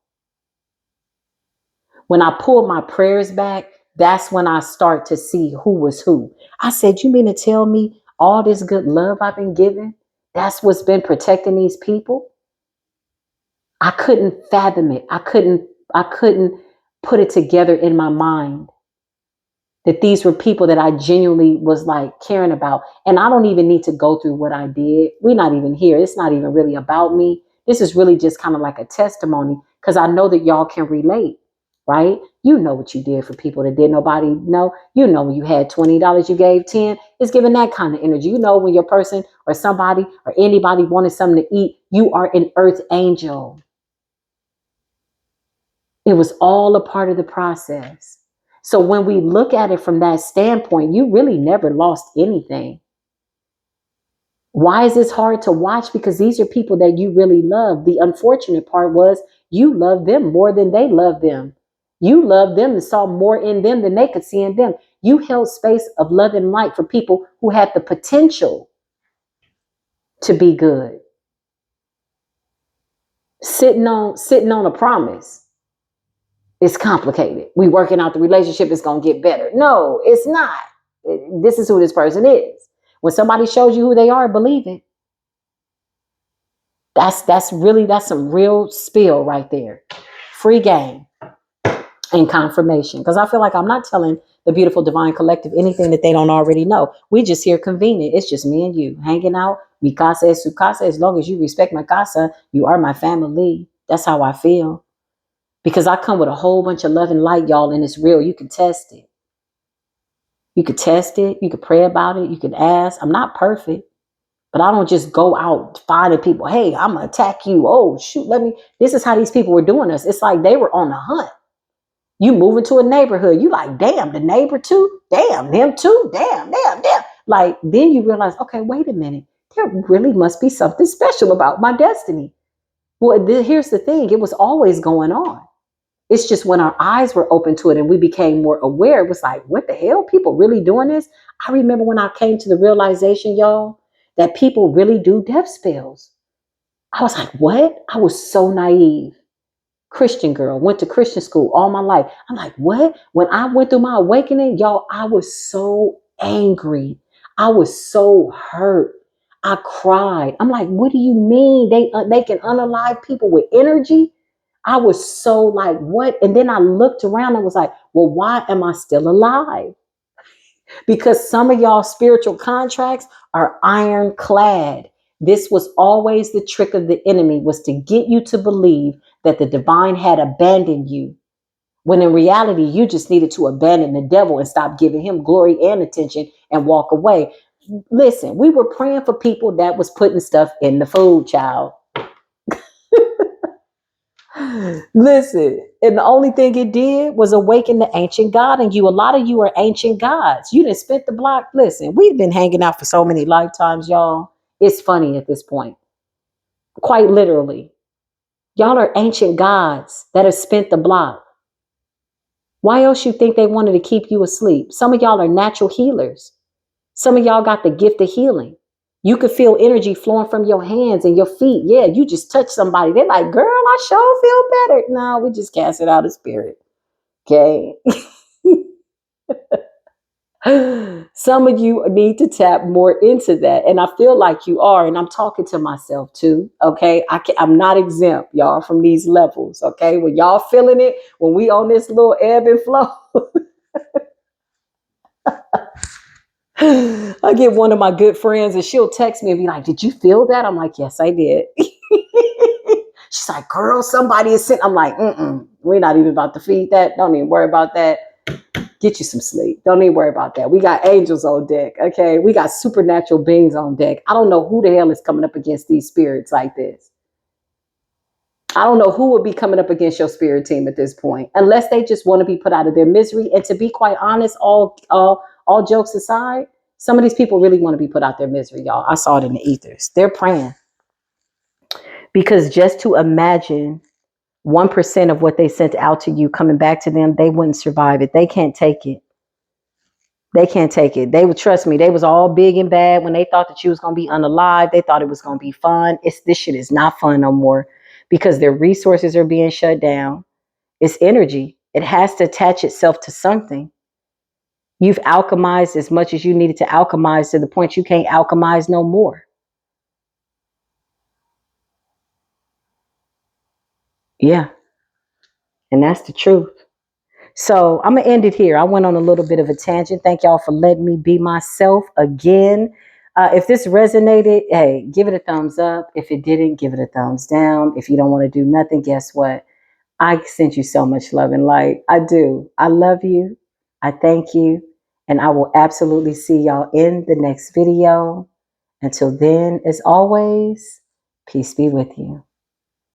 Speaker 1: when I pulled my prayers back, that's when I start to see who was who. I said, you mean to tell me all this good love I've been given, that's what's been protecting these people? I couldn't fathom it. I couldn't put it together in my mind that these were people that I genuinely was like caring about. And I don't even need to go through what I did. We're not even here. It's not even really about me. This is really just kind of like a testimony, because I know that y'all can relate, right? You know what you did for people that did nobody know. When you had $20, you gave 10. It's giving that kind of energy. When your person or somebody or anybody wanted something to eat, you are an earth angel. It was all a part of the process. So when we look at it from that standpoint, you really never lost anything. Why is this hard to watch? Because these are people that you really love. The unfortunate part was you loved them more than they loved them. You loved them and saw more in them than they could see in them. You held space of love and light for people who had the potential to be good. Sitting on a promise. It's complicated. We working out the relationship, it's going to get better. No, it's not. This is who this person is. When somebody shows you who they are, believe it. That's some real spill right there. Free game and confirmation. Because I feel like I'm not telling the beautiful divine collective anything that they don't already know. We just here convening. It's just me and you hanging out. Mi casa es su casa. As long as you respect my casa, you are my family. That's how I feel. Because I come with a whole bunch of love and light, y'all, and it's real. You can test it. You could test it. You could pray about it. You could ask. I'm not perfect, but I don't just go out finding people. Hey, I'm going to attack you. Oh, shoot. This is how these people were doing us. It's like they were on the hunt. You move into a neighborhood. You like, damn, the neighbor too. Damn, him too. Damn. Like, then you realize, okay, wait a minute. There really must be something special about my destiny. Well, here's the thing. It was always going on. It's just when our eyes were open to it and we became more aware, it was like, what the hell? People really doing this? I remember when I came to the realization, y'all, that people really do death spells. I was like, what? I was so naive. Christian girl, went to Christian school all my life. I'm like, what? When I went through my awakening, y'all, I was so angry. I was so hurt. I cried. I'm like, what do you mean? They can unalive people with energy? I was so like, what? And then I looked around and was like, well, why am I still alive? Because some of y'all spiritual contracts are ironclad. This was always the trick of the enemy, was to get you to believe that the divine had abandoned you, when in reality, you just needed to abandon the devil and stop giving him glory and attention and walk away. Listen, we were praying for people that was putting stuff in the food, child. Listen, and the only thing it did was awaken the ancient God in you. A lot of you are ancient gods. You didn't spit the block. Listen, we've been hanging out for so many lifetimes, y'all. It's funny at this point. Quite literally. Y'all are ancient gods that have spent the block. Why else you think they wanted to keep you asleep? Some of y'all are natural healers. Some of y'all got the gift of healing. You could feel energy flowing from your hands and your feet. Yeah, you just touch somebody. They're like, girl, I sure feel better. No, we just cast it out of spirit. Okay. Some of you need to tap more into that. And I feel like you are. And I'm talking to myself too. Okay. I'm not exempt, y'all, from these levels. Okay. When y'all feeling it, when we on this little ebb and flow, I get one of my good friends and she'll text me and be like, did you feel that? I'm like, yes, I did. She's like, girl, somebody is sitting. I'm like, we're not even about to feed that. Don't even worry about that. Get you some sleep. Don't even worry about that. We got angels on deck. Okay. We got supernatural beings on deck. I don't know who the hell is coming up against these spirits like this. I don't know who would be coming up against your spirit team at this point, unless they just want to be put out of their misery. And to be quite honest, all jokes aside, some of these people really want to be put out their misery, y'all. I saw it in the ethers. They're praying. Because just to imagine 1% of what they sent out to you coming back to them, they wouldn't survive it. They can't take it. They can't take it. They would, trust me, they was all big and bad when they thought that you was going to be unalive. They thought it was going to be fun. This shit is not fun no more, because their resources are being shut down. It's energy. It has to attach itself to something. You've alchemized as much as you needed to alchemize to the point you can't alchemize no more. Yeah. And that's the truth. So I'm going to end it here. I went on a little bit of a tangent. Thank y'all for letting me be myself again. If this resonated, hey, give it a thumbs up. If it didn't, give it a thumbs down. If you don't want to do nothing, guess what? I send you so much love and light. I do. I love you. I thank you. And I will absolutely see y'all in the next video. Until then, as always, peace be with you.